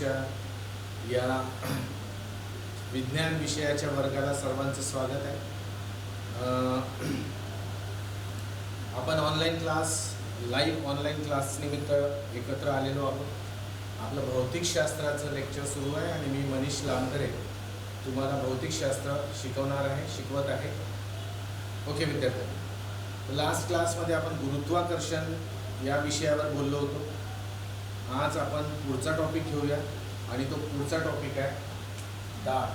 फिजिक्सच्या या विज्ञान विषयाच्या वर्गाला सर्वांचं स्वागत आहे. आपण लाईव्ह ऑनलाईन क्लास निमित्त एकत्र आलेलो आहोत. आपलं भौतिकशास्त्राचं लेक्चर सुरू आहे आणि मी मनीष लांबरे तुम्हाला भौतिकशास्त्र शिकवत आहे. ओके विद्यार्थी, लास्ट क्लासमध्ये आपण गुरुत्वाकर्षण या विषयावर बोललो होतो. आज आपण पुढचा टॉपिक घेऊया आणि तो पुढचा टॉपिक आहे दाब.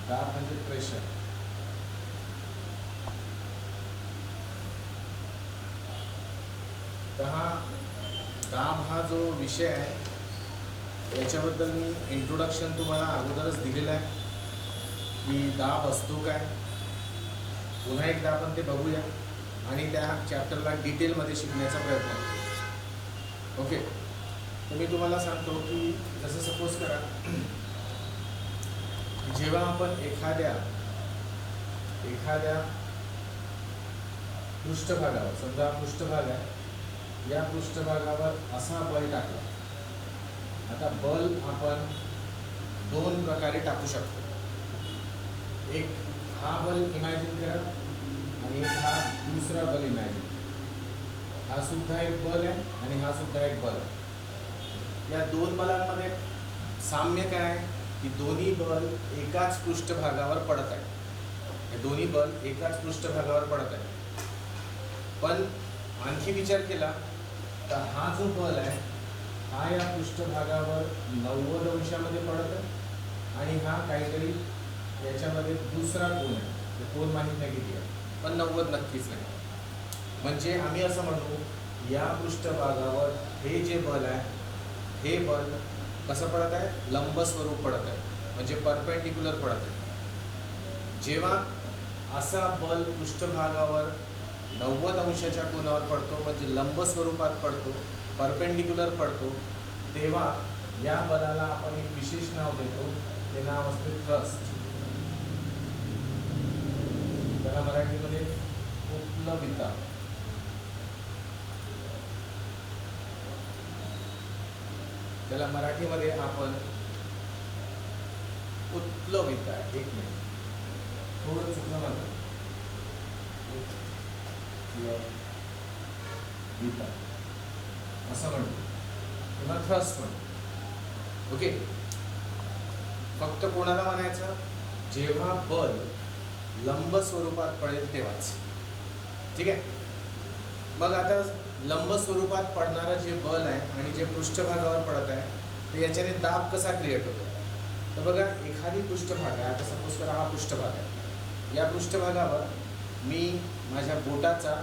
दाब म्हणजे प्रेशर. तर दाब हा जो विषय आहे याच्याबद्दल मी इंट्रोडक्शन तुम्हाला अगोदरच दिलेलं आहे की दाब असतो काय. पुन्हा एकदा आपण ते बघूया आणि त्या चॅप्टरला डिटेलमध्ये शिकण्याचा प्रयत्न करू. ओके, तर मी तुम्हाला सांगतो की जसं सपोज करा, जेव्हा आपण एखाद्या पृष्ठभागावर, समजा पृष्ठभाग आहे, या पृष्ठभागावर असा बल टाकला. आता बल आपण दोन प्रकारे टाकू शकतो. एक हा बल इमॅजिन करा आणि हा दुसरा बल इमॅजिन. हा सुद्धा एक बल आहे आणि हा सुद्धा एक बल आहे. या दोन बलांमध्ये साम्य काय आहे की दोन्ही बल एकाच पृष्ठभागावर पडत आहे. हे दोन्ही बल एकाच पृष्ठभागावर पडत आहे. पण आणखी विचार केला तर हा जो बल आहे हा या पृष्ठभागावर 90 अंशामध्ये पडत आहे आणि हा काहीतरी याच्यामध्ये दुसरा कोन आहे. कोन माहीत नाही किती आहे, पण 90 नक्कीच नाही. म्हणजे आम्ही असं म्हणू, या पृष्ठभागावर हे जे बल आहे हे बल कसं पडत आहे, लंब स्वरूप पडत आहे, म्हणजे परपेंडिक्युलर पडत आहे. जेव्हा असा बल पृष्ठभागावर 90 अंशाच्या कोनावर पडतो, म्हणजे लंब स्वरूपात पडतो, परपेंडिक्युलर पडतो, तेव्हा या बलाला आपण एक विशेष नाव देतो. ते नाव असते थ्रस्ट. त्याला मराठीमध्ये उत्प्लविता. त्याला मराठीमध्ये आपण उत्प्लविता. एक मिनिट, थोडं चुकलं माझं. विता असं म्हणतो किंवा थ्रस्ट म्हणतो. ओके, फक्त कोणाला म्हणायचं, जेव्हा बल लंब स्वरूपात पडेल तेव्हाच. ठीक आहे. मग आता लंब स्वरूपात पडणारं जे बल आहे आणि जे पृष्ठभागावर पडत आहे तर याच्याने दाब कसा क्रिएट होतो. तर बघा, एखादी पृष्ठभाग आहे, आता सपोज करा हा पृष्ठभाग आहे. या पृष्ठभागावर मी माझ्या बोटाचा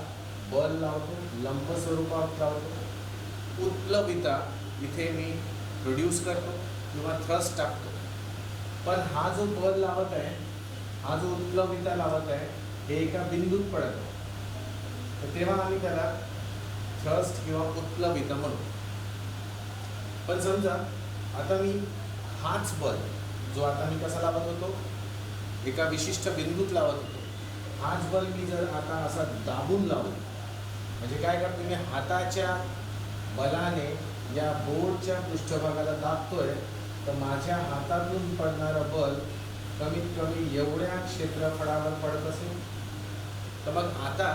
बल लावतो, लंब स्वरूपात लावतो. उत्प्लविता इथे मी प्रोड्यूस करतो किंवा थ्रस्ट टाकतो. पण हा जो बल लावत आहे, हा जो उत्प्लविता लावत आहे, हे एका बिंदूत पडत आहे. तर तेव्हा आम्ही त्याला थ्रस्ट किंवा उत्प्लविता म्हणू. पण समजा आता मी हाच बल जो आता मी कसा लावत होतो, एका विशिष्ट बिंदूत लावत होतो, हाच बल मी जर आता असा दाबून लावला, म्हणजे काय करतो मी, हाताच्या बलाने या बोर्डच्या पृष्ठभागाला दाबतोय, तर माझ्या हातातून पडणारं बल कमीत कमी एवढ्या क्षेत्रफळावर पडत असेल. तर मग आता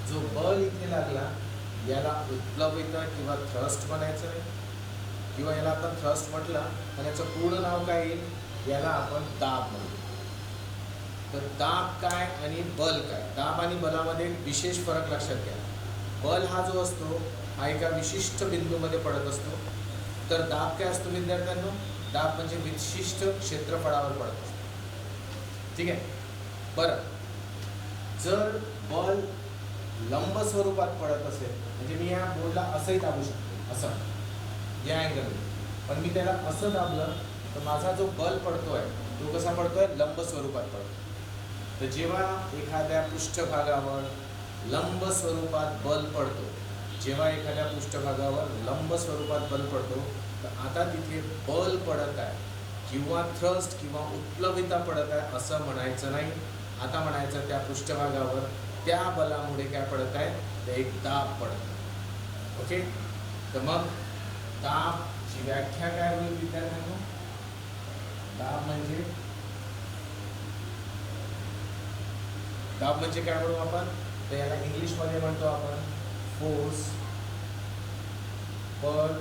जो बल इथे लागला याला उत्प्लविता किंवा थ्रस्ट म्हणायचं आहे, किंवा याला आपण थ्रस्ट म्हटलं आणि याचं पूर्ण नाव काय येईल, याला आपण दाब म्हणतो. तर दाब काय आणि बल काय, दाब आणि बलामध्ये विशेष फरक लक्षात घ्या. बल हा जो असतो हा एका विशिष्ट बिंदूमध्ये पडत असतो, तर दाब काय असतो विद्यार्थ्यांनो, दाब म्हणजे विशिष्ट क्षेत्रफळावर पडत असतो. ठीक आहे. बरं, जर बल लंब स्वरूपात पडत असेल, म्हणजे मी या बोर्डला असंही दाबू शकतो, असं या अँगलने, पण मी त्याला असं दाबलं तर माझा जो बल पडतोय तो कसा पडतोय, लंब स्वरूपात पडतो. तर जेव्हा एखाद्या पृष्ठभागावर लंब स्वरूपात बल पडतो, तर आता तिथे बल पडत आहे किंवा थ्रस्ट किंवा उत्प्लविता पडत आहे असं म्हणायचं नाही. आता म्हणायचं त्या पृष्ठभागावर त्या बलामुळे काय पडत आहे, तर एक दाब पडत आहे. ओके, तर मग दाबची व्याख्या काय होईल विद्यार्थ्यांना? दाब म्हणजे काय म्हणू आपण? तर याला इंग्लिशमध्ये म्हणतो आपण फोर्स पर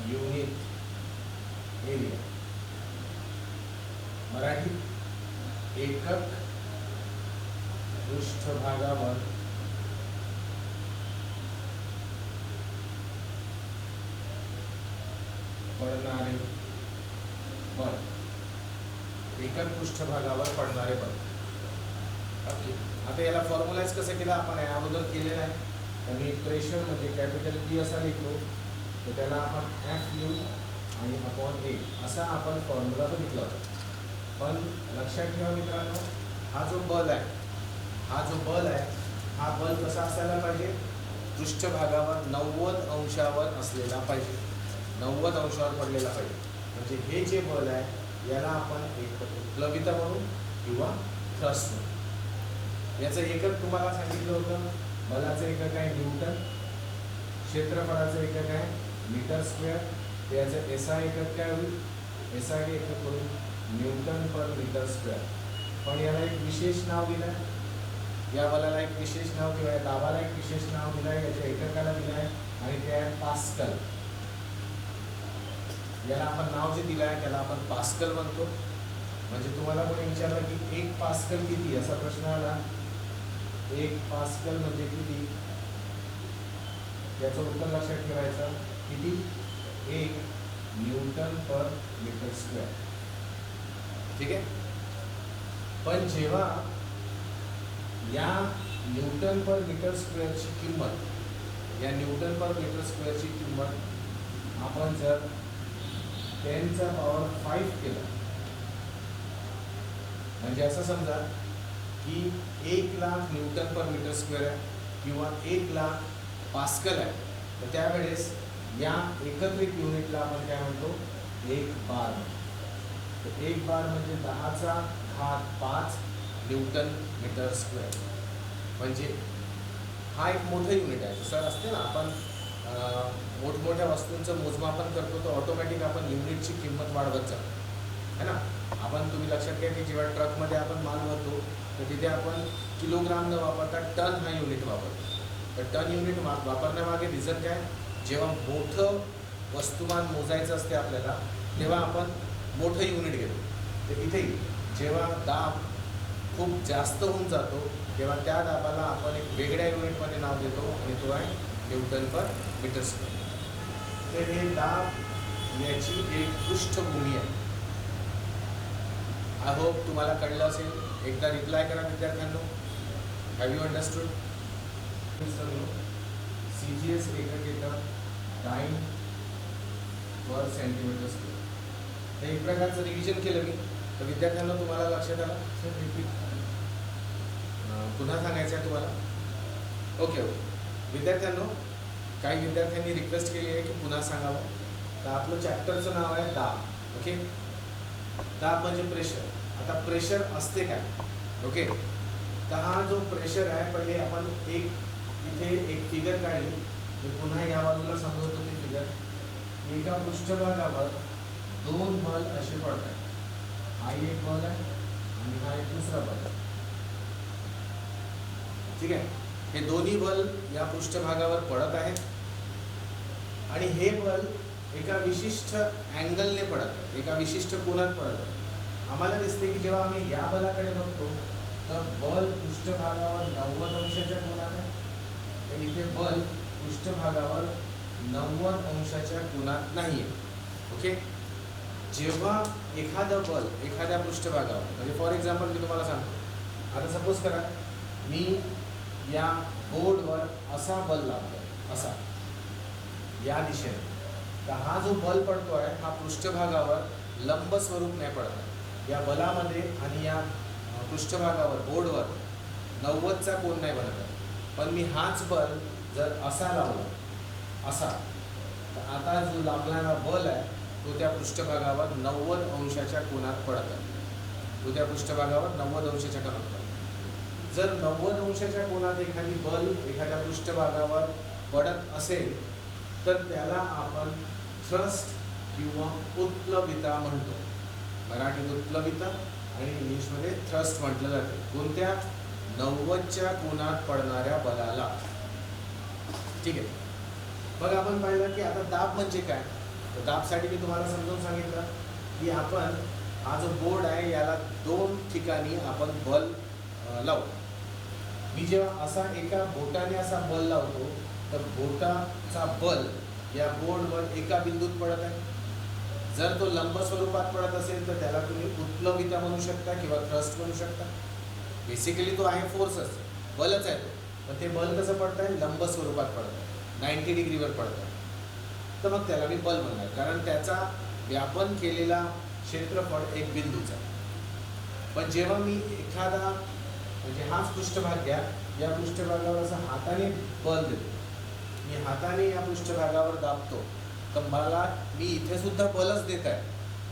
युनिट एरिया. मराठीत एकक पृष्ठभागावर पडणारे बल. एकक पृष्ठभागावर पडणारे बल. ओके, आता याला फॉर्म्युलाइज कसं केलं आपण? या अगोदर केलेलं आहे. तर मी प्रेशर म्हणजे कॅपिटल पी असा लिहितो, तर त्याला आपण एफ यू आणि अपॉन ए असा आपण फॉर्म्युला बघितला होता. पण लक्षात ठेवा मित्रांनो, हा जो बल आहे हा बल कसा असायला पाहिजे? पृष्ठभागावर 90 अंशावर असलेला पाहिजे. 90 अंशावर पडलेला पाहिजे. म्हणजे हे जे बल आहे याला आपण एक प्लविता म्हणू किंवा थ्रस्ट म्हणू. याचं एकक तुम्हाला सांगितलं होतं. बलाचं एकक आहे न्यूटन, क्षेत्रफळाचं एकक आहे मीटर स्क्वेअर. याचं एसआय एकक काय होईल? एसआय एकक होईल न्यूटन पर मीटर स्क्वेअर. पण याला एक विशेष नाव दिलं आहे. या बलाला एक विशेष नाव किंवा या दाबाला एक विशेष नाव दिलं आहे, याच्या एककाला दिलं आहे आणि ते आहे पास्कल. याला आपण नाव जे दिलं आहे त्याला आपण पास्कल म्हणतो. म्हणजे तुम्हाला कोणी विचारलं की 1 पास्कल किती, असा प्रश्न आला, 1 पास्कल म्हणजे किती, याचं उत्तर लक्षात ठेवायचं. किती? 1 न्यूटन पर मीटर स्क्वेअर. ठीक आहे. पण जेव्हा या न्यूटन पर मीटर स्क्वेअरची किंमत, या न्यूटन पर मीटर स्क्वेअरची किंमत आपण जर 10⁵ केलं, म्हणजे असं समजा की 1,00,000 न्यूटन पर मीटर स्क्वेअर आहे किंवा 1,00,000 पास्कल आहे, तर त्यावेळेस या एकत्रित युनिटला आपण काय म्हणतो? 1 बार. तर 1 बार म्हणजे 10⁵ न्यूटन मीटर स्क्वेअर. म्हणजे हा एक मोठं युनिट आहे. जसं असते ना आपण मोठमोठ्या वस्तूंचं मोजमापन करतो, तर ऑटोमॅटिक आपण युनिटची किंमत वाढवत जातो, है ना. आपण तुम्ही लक्षात घ्या की जेव्हा ट्रकमध्ये आपण माल भरतो तर तिथे आपण किलोग्राम न वापरता टन हा युनिट वापरतो. तर टन युनिट वापरण्यामागे रिझन काय? जेव्हा मोठं वस्तुमान मोजायचं असते आपल्याला तेव्हा आपण मोठं युनिट घेतो. तर इथे जेव्हा दाब खूप जास्त होऊन जातो तेव्हा त्या दाबाला आपण एक वेगळ्या युनिटमध्ये नाव देतो आणि तो आहे न्यूटन पर मीटर स्क्वेअर. तर हे दाब याची एक पृष्ठभूमी आहे. आय होप तुम्हाला कळलं असेल. एकदा रिप्लाय करा विद्यार्थ्यांनो. Have you understood? CGS एकक येतं टाइम पर सेंटीमीटर स्क्वेअर. हे एक प्रकारचं रिव्हिजन केलं मी, तर विद्यार्थ्यांना तुम्हाला लक्षात आलं? सर रिपीट पुन्हा सांगायचं आहे तुम्हाला. ओके. विद्यार्थ्यांनो, काही विद्यार्थ्यांनी रिक्वेस्ट केली आहे की पुन्हा सांगावं. तर आपलं चॅप्टरचं नाव आहे दाब. ओके. दाब म्हणजे प्रेशर. आता प्रेशर असते काय? ओके. तर हा जो प्रेशर आहे, पहिले आपण इथे एक फिगर काढली. मी पुन्हा या बाजूला समजवतो ते फिगर. एका पृष्ठभागावर 2 बल असे पडतात. हा एक बल आहे आणि हा एक दुसरा बल आहे. ठीक आहे. हे दोन्ही बल या पृष्ठभागावर पडत आहेत आणि हे बल एका विशिष्ट अँगलने पडत आहेत, एका विशिष्ट कोनात पडत आहेत. आम्हाला दिसते की जेव्हा आम्ही या बलाकडे बघतो तर बल पृष्ठभागावर 90 अंशाच्या कोनात आहे. तर इथे बल पृष्ठभागावर 90 अंशाच्या कोनात नाही आहे. ओके. जेव्हा एखादं बल एखाद्या पृष्ठभागावर, म्हणजे फॉर एक्झाम्पल मी तुम्हाला सांगतो, आता सपोज करा मी या बोर्डवर असा बल लावतो, असा या दिशेने. तर हा जो बल पडतो आहे हा पृष्ठभागावर लंब स्वरूप नाही पडत आहे. या बलामध्ये आणि या पृष्ठभागावर बोर्डवर 90चा कोन नाही बनत आहे. पण मी हाच बल जर असा लावला, असा, तर आता जो लागणारा बल आहे तो त्या पृष्ठभागावर 90 अंशाच्या कोनात पडत आहे. तो त्या पृष्ठभागावर 90 अंशाच्या कोनात पडत. जर 90 अंशाच्या कोनात एखादी बल एखाद्या पृष्ठभागावर पडत असेल तर त्याला आपण थ्रस्ट किंवा उत्प्लविता म्हणतो. मराठीत उत्प्लविता आणि इंग्लिशमध्ये थ्रस्ट म्हटलं जाते. कोणत्या? 90च्या कोनात पडणाऱ्या बलाला. ठीक आहे. मग आपण पाहिलं की आता दाब म्हणजे काय. तर दाबसाठी मी तुम्हाला समजावून सांगितलं की आपण हा जो बोर्ड आहे याला 2 ठिकाणी आपण बल लावतो. मी जेव्हा असा एका बोटाने असा बल लावतो तर बोटाचा बल या बोर्डवर एका बिंदूत पडत आहे. जर तो लंब स्वरूपात पडत असेल तर त्याला तुम्ही उत्प्लविता म्हणू शकता किंवा थ्रस्ट म्हणू शकता. बेसिकली तो आहे फोर्सच, बलच आहे तो. पण ते बल कसं पडत आहे? लंब स्वरूपात पडत आहे, 90 डिग्रीवर पडत आहे. तर मग त्याला मी बल म्हणणार, कारण त्याचा व्यापन केलेला क्षेत्रफळ एक बिंदूचा. पण जेव्हा मी एखादा म्हणजे हाच पृष्ठभाग घ्या, या पृष्ठभागावर असं हाताने बल देतो, मी हाताने या पृष्ठभागावर दाबतो, तर मला मी इथे सुद्धा बलच देत आहे.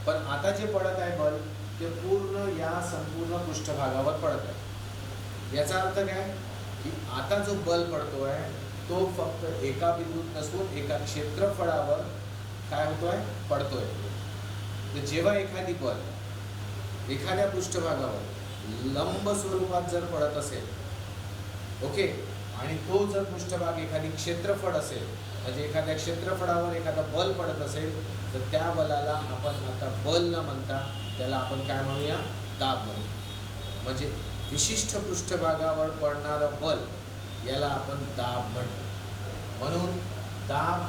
पण आता जे पडत आहे बल ते पूर्ण या संपूर्ण पृष्ठभागावर पडत आहे. याचा अर्थ काय की आता जो बल पडतो आहे तो फक्त एका बिंदूत नसून एका क्षेत्रफळावर काय होतोय? पडतोय. तर जेव्हा एखादी बल एखाद्या पृष्ठभागावर लंब स्वरूपात जर पडत असेल, ओके, आणि तो जर पृष्ठभाग एखादी क्षेत्रफळ असेल, म्हणजे एखाद्या क्षेत्रफळावर एखादा बल पडत असेल, तर त्या बलाला आपण आता बल न म्हणता त्याला आपण काय म्हणूया? दाब म्हणू. म्हणजे विशिष्ट पृष्ठभागावर पडणारं बल याला आपण दाब म्हणतो. म्हणून दाब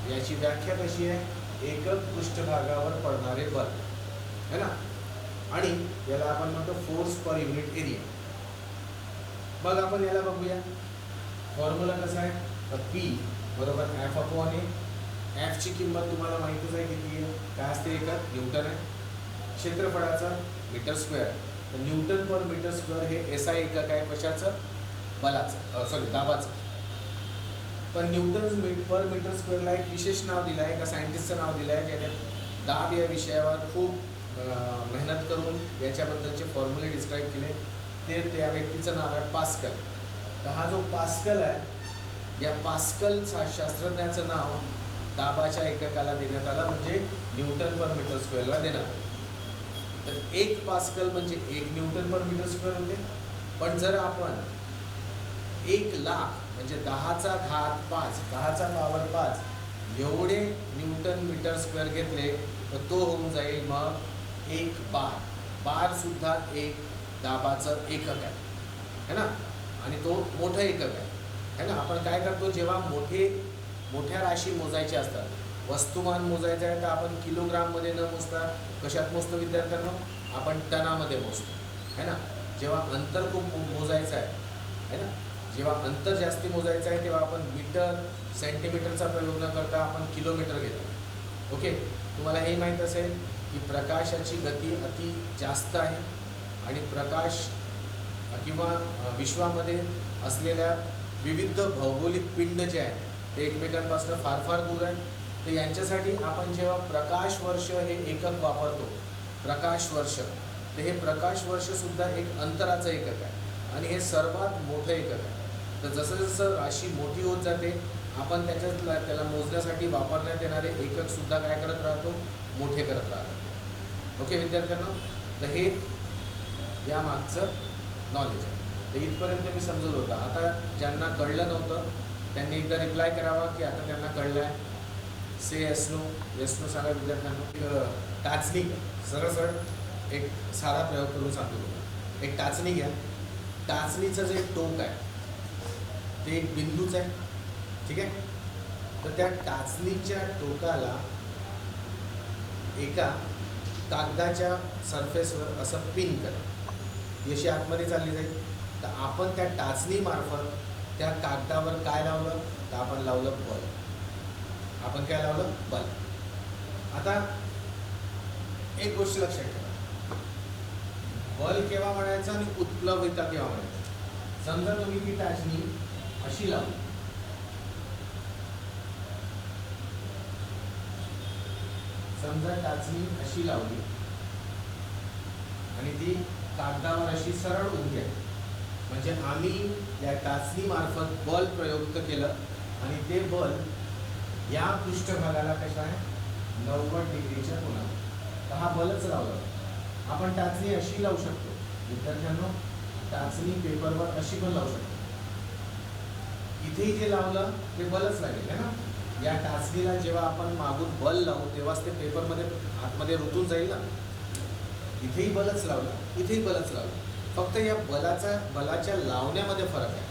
याची व्याख्या कशी आहे? एकक पृष्ठभागावर पडणारे बल है ना. आणि याला आपण म्हणतो फोर्स पर युनिट एरिया. मग आपण याला बघूया. फॉर्म्युला कसा आहे? तर P बरोबर F/A. Fची किंमत तुम्हाला माहितीच आहे किती आहे. काय असते? एकक न्यूटन आहे. क्षेत्रफळाचा मीटर स्क्वेअर आहे. तर न्यूटन पर मीटर स्क्वेअर हे SI एकक आहे. कशाचं? बलाचं, दाबाचं. पण न्यूटन पर मीटर स्क्वेअरला एक विशेष नाव दिलं आहे, एका सायंटिस्टचं नाव दिलं आहे, ज्याने दाब या विषयावर खूप मेहनत करून याच्याबद्दलचे फॉर्म्युले डिस्क्राईब केले. त्या व्यक्तीचं नाव आहे पास्कल. तर हा जो पास्कल आहे, या पास्कल शास्त्रज्ञाचं नाव दाबाच्या एककाला देण्यात आलं, म्हणजे न्यूटन पर मीटर स्क्वेअरला देण्यात आलं. तर 1 पास्कल म्हणजे 1 न्यूटन पर मीटर स्क्वेअर होते. पण जर आपण 1,00,000 म्हणजे 10⁵ एवढे न्यूटन मीटर स्क्वेअर घेतले तर तो होऊन जाईल मग 1 बार. बार सुद्धा एक दाबाचं एकक आहे है ना. आणि तो मोठं एकक आहे है ना. आपण काय करतो, जेव्हा मोठ्या राशी मोजायच्या असतात, वस्तुमान मोजायचं आहे, तर आपण किलोग्राममध्ये न मोजता कशात मोजतो विद्यार्थ्यांना? आपण टनामध्ये मोजतो है ना. जेव्हा अंतर खूप मोजायचं आहे है ना, जेव्हा अंतर जास्ती मोजायचं आहे तेव्हा आपण मीटर सेंटीमीटरचा प्रयोग न करता आपण किलोमीटर घेतो. ओके. तुम्हाला हे माहीत असेल की प्रकाशाची गती अति जास्त आहे आणि प्रकाश किंवा विश्वामध्ये असलेल्या विविध भौगोलिक पिंड जे आहेत ते एकमेकांपासून फार फार दूर आहेत. तर यांच्यासाठी आपण जेव्हा प्रकाश वर्ष हे एकक वापरतो, प्रकाश वर्ष, तर हे प्रकाश वर्षसुद्धा एक अंतराचं एकक आहे आणि हे सर्वात मोठं एकक आहे. तर जसं जसं राशी मोठी होत जाते आपण त्याला मोजण्यासाठी वापरण्यात येणारे एककसुद्धा काय करत राहतो? मोठे करत राहतो. ओके विद्यार्थ्यांना. तर हे यामागचं नॉलेज आहे. तर इथपर्यंत मी समजत होता. आता ज्यांना कळलं नव्हतं त्यांनी एकदा रिप्लाय करावा की आता त्यांना कळलं आहे. से येस नो सांगा विद्यार्थ्यांना. टाचणी सरळ एक साधा प्रयोग करून सांगतो तुम्हाला. एक टाचणी घ्या. टाचणीचं जे टोक आहे ते एक बिंदूच आहे, ठीक आहे. तर त्या टाचणीच्या टोकाला एका कागदाच्या सरफेसवर असं पिन करा. ती अशी आतमध्ये चालली जाईल. तर आपण त्या टाचणीमार्फत त्या कागदावर काय लावलं? तर आपण लावलं बल. आपण काय लावलं? बल. आता एक गोष्ट लक्षात ठेवा, बल केव्हा म्हणायचं आणि उत्प्लविता केव्हा म्हणायचं. समजा तुम्ही ती टाचणी अशी लावली, समजा टाचणी अशी लावली आणि ती कागदावर अशी सरळ उभी आहे, म्हणजे आम्ही या टाचणी मार्फत बल प्रयुक्त केलं आणि ते बल या पृष्ठभागाला कशा आहे 90 डिग्रीच्या कोनात. तर हा बलच लावला. आपण टाचणी अशी लावू शकतो विद्यार्थ्यांनो, टाचणी पेपरवर अशी पण लावू शकतो. इथेही जे लावलं ते बलच लागेल है ना. या टाचणीला जेव्हा आपण मागून बल लावू तेव्हाच ते पेपरमध्ये आतमध्ये रुतून जाईल ना. इथेही बलच लावलं, इथेही बलच लावलं. फक्त या बलाच्या लावण्यामध्ये फरक आहे.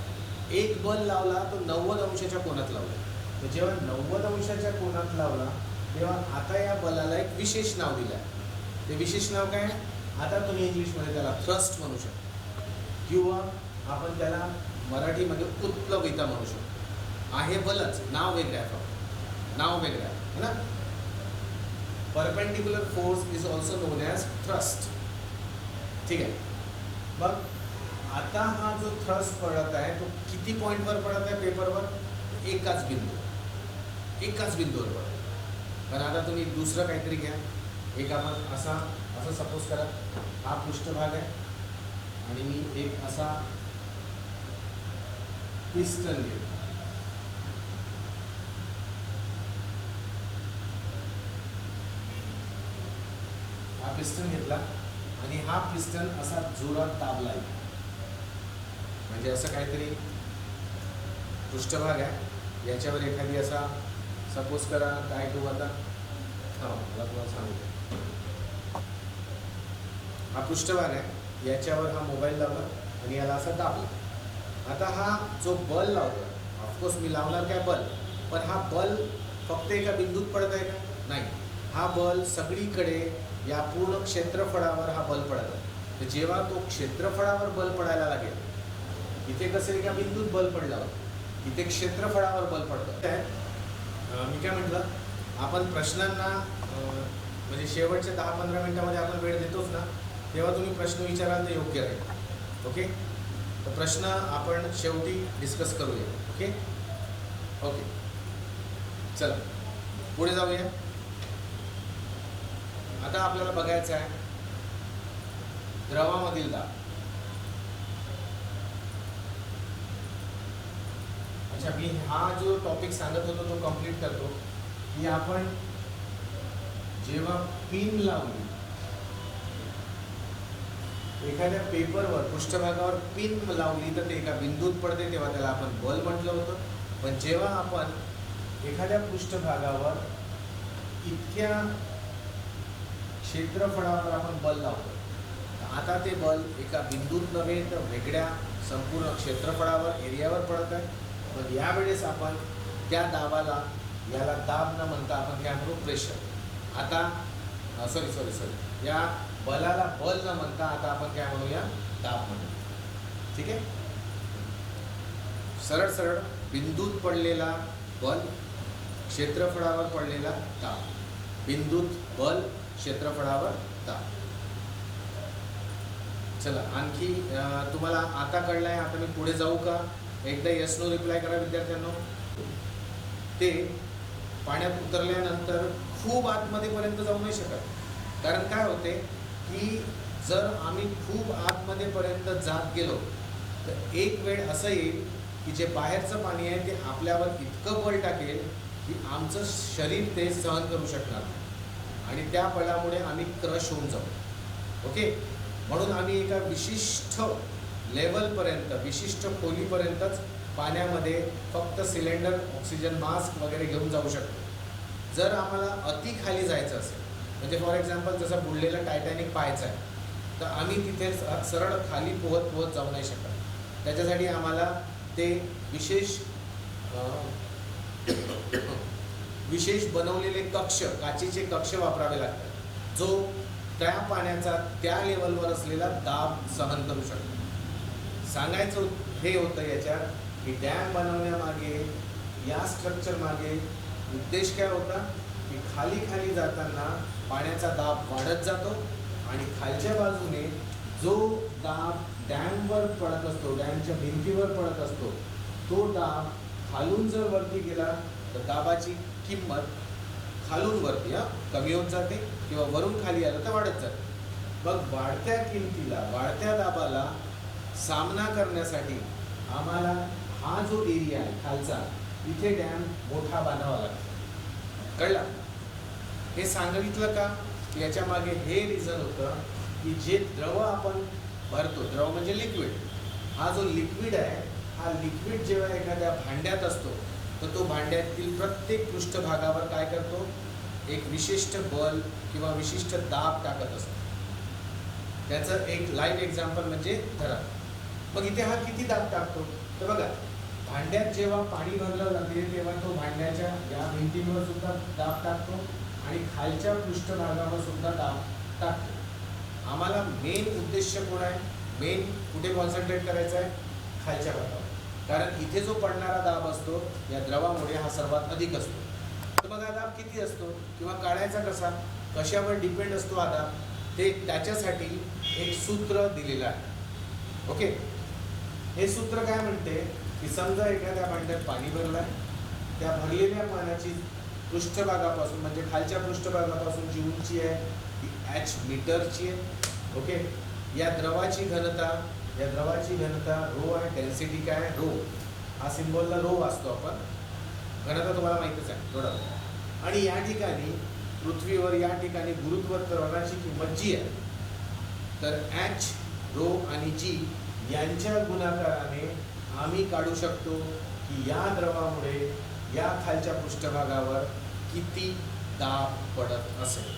एक बल लावला तो 90 अंशाच्या कोनात लावला. तर जेव्हा 90 अंशाच्या कोनात लावला तेव्हा आता या बलाला एक विशेष नाव दिलं आहे. ते विशेष नाव काय आहे? आता तुम्ही इंग्लिशमध्ये त्याला थ्रस्ट म्हणू शकता किंवा आपण त्याला मराठीमध्ये उत्प्लविता म्हणू शकतो. आहे बलच, नाव वेगळं आहे, फक्त नाव वेगळं आहे ना. Perpendicular force is also non as thrust. ठीक आहे. मग आता हा जो थ्रस्ट पडत आहे तो किती पॉईंटवर पडत आहे पेपरवर? एकाच बिंदूवर पडत. पण आता तुम्ही दुसरं काहीतरी घ्या. एक आपण असं सपोज करा हा पृष्ठभाग आहे आणि मी एक असा पिस्टन घेतो. हा पिस्टन घेतला आणि हा पिस्टन असा जोरात दाबला आहे. म्हणजे असं काहीतरी पृष्ठभाग आहे, याच्यावर एखादी असा सपोज करा काय करू आता, मला तुम्हाला सांगतो. हा पृष्ठभाग आहे, याच्यावर हा मोबाईल लावला आणि याला असं दाबला. आता हा जो बल लावला, ऑफकोर्स मी लावणार काय बल, पण हा बल फक्त एका बिंदूत पडत आहे का? नाही. हा बल सगळीकडे या पूर्ण क्षेत्रफळावर हा बल पडत आहे. तर जेव्हा तो क्षेत्रफळावर बल पडायला लागेल, इथे कसं एका बिंदूत बल पडला होता, इथे क्षेत्रफळावर बल पडतं. मी काय म्हटलं, आपण प्रश्नांना म्हणजे शेवटच्या 10-15 मिनिटामध्ये आपण वेळ देतोच ना, तेव्हा तुम्ही प्रश्न विचाराल तर योग्य राहील. ओके. तर प्रश्न आपण शेवटी डिस्कस करूया. ओके ओके चला पुढे जाऊया. आता आपल्याला बघायचं आहे द्रवामधील दाब. अच्छा, मी हा जो टॉपिक सांगत होतो तो कंप्लीट करतो की आपण जेव्हा पिन लावली एखाद्या पेपरवर पृष्ठभागावर पिन लावली तर ते एका बिंदूत पडते, तेव्हा त्याला आपण बल म्हटलं होतं. पण जेव्हा आपण एखाद्या पृष्ठभागावर इतक्या क्षेत्रफळावर आपण बल लावतो, आता ते बल एका बिंदूत नव्हे तर वेगळ्या संपूर्ण क्षेत्रफळावर एरियावर पडत आहे. पण यावेळेस आपण त्या दाबाला, याला दाब न म्हणता आपण काय म्हणू, प्रेशर. आता सॉरी या बलाला बल न म्हणता आता आपण काय म्हणूया, दाब म्हणू. ठीक आहे. सरळ सरळ बिंदूत पडलेला बल, क्षेत्रफळावर पडलेला दाब. बिंदूत बल, क्षेत्रफळावर दाब. चला आणखी तुम्हाला आता कळलंय. आता मी पुढे जाऊ का? एकदा येस नो रिप्लाय करा विद्यार्थ्यांनो. ते पाण्यात उतरल्यानंतर खूप आतमध्येपर्यंत जाऊ नाही शकत. कारण काय होते की जर आम्ही खूप आतमध्येपर्यंत जात गेलो तर एक वेळ असं येईल की जे बाहेरचं पाणी आहे ते आपल्यावर इतकं बळ टाकेल की आमचं शरीर ते सहन करू शकणार नाही आणि त्या बळामुळे आम्ही क्रश होऊन जाऊ. ओके. म्हणून आम्ही एका विशिष्ट लेवलपर्यंत, विशिष्ट खोलीपर्यंतच पाण्यामध्ये फक्त सिलेंडर, ऑक्सिजन मास्क वगैरे घेऊन जाऊ शकतो. जर आम्हाला अति खाली जायचं असेल, म्हणजे फॉर एक्झाम्पल जसं बुडलेलं टायटॅनिक पाहायचं आहे, तर आम्ही तिथे सरळ खाली पोहत जाऊ नाही शकत. त्याच्यासाठी आम्हाला ते विशेष बनवलेले कक्ष, काचेचे कक्ष वापरावे लागतात, जो त्या पाण्याचा त्या लेवलवर असलेला दाब सहन करू शकतो. सांगायचं हे होतं याच्यात की डॅम बनवण्यामागे, या स्ट्रक्चर मागे उद्देश काय होता की खाली जाताना पाण्याचा दाब वाढत जातो आणि खालच्या बाजूने जो दाब डॅमवर पडत असतो, डॅमच्या भिंतीवर पडत असतो, तो दाब खालून जर वरती गेला तर दाबाची किंमत खालून वरती कमी होत जाते किंवा वरून खाली आलं तर वाढत जाते. मग वाढत्या किमतीला, वाढत्या दाबाला सामना करण्यासाठी आम्हाला हा जो एरिया आहे खालचा, इथे डॅम मोठा बांधावा लागतो. कळलं? हे सांगितलं का की याच्या मागे हे रिझन होतं की जे द्रव आपण भरतो, द्रव म्हणजे लिक्विड, हा जो लिक्विड आहे, हा लिक्विड जेव्हा एखाद्या भांड्यात असतो तर तो भांड्यातील प्रत्येक पृष्ठभागावर काय करतो, एक विशिष्ट बल किंवा विशिष्ट दाब टाकत असतो. त्याचं एक लाईव्ह एक्झाम्पल म्हणजे धरा. मग इथे हा किती दाब टाकतो, तर बघा भांड्यात जेव्हा पाणी भरलं जाते तेव्हा तो भांड्याच्या या भिंतींवर सुद्धा दाब टाकतो आणि खालच्या पृष्ठभागावर सुद्धा दाब टाकतो. आम्हाला मेन उद्देश कोण आहे, मेन कुठे कॉन्सन्ट्रेट करायचं आहे, खालच्या भागावर. कारण इथे जो पडणारा दाब असतो या द्रवामुळे हा सर्वात अधिक असतो. तर मग हा दाब किती असतो किंवा काढायचा कसा, कशावर डिपेंड असतो हा दाब, ते त्याच्यासाठी एक सूत्र दिलेलं आहे. ओके, हे सूत्र काय म्हणते की समजा एखाद्या भांड्यात पाणी भरलं आहे, त्या भरलेल्या पाण्याची पृष्ठभागापासून म्हणजे खालच्या पृष्ठभागापासून जी उंची आहे ती h मीटरची आहे. ओके, या द्रवाची घनता रो आहे, डेन्सिटी काय आहे, रो. हा सिम्बॉलला रो वाचतो आपण, घनता तुम्हाला माहितीच आहे थोडं. आणि या ठिकाणी पृथ्वीवर या ठिकाणी गुरुत्वाकर्षणाची किंमत जी आहे, तर h, रो आणि g यांच्या गुणाकाराने आम्ही काढू शकतो की या द्रवामुळे या खालच्या पृष्ठभागावर किती दाब पडत असेल.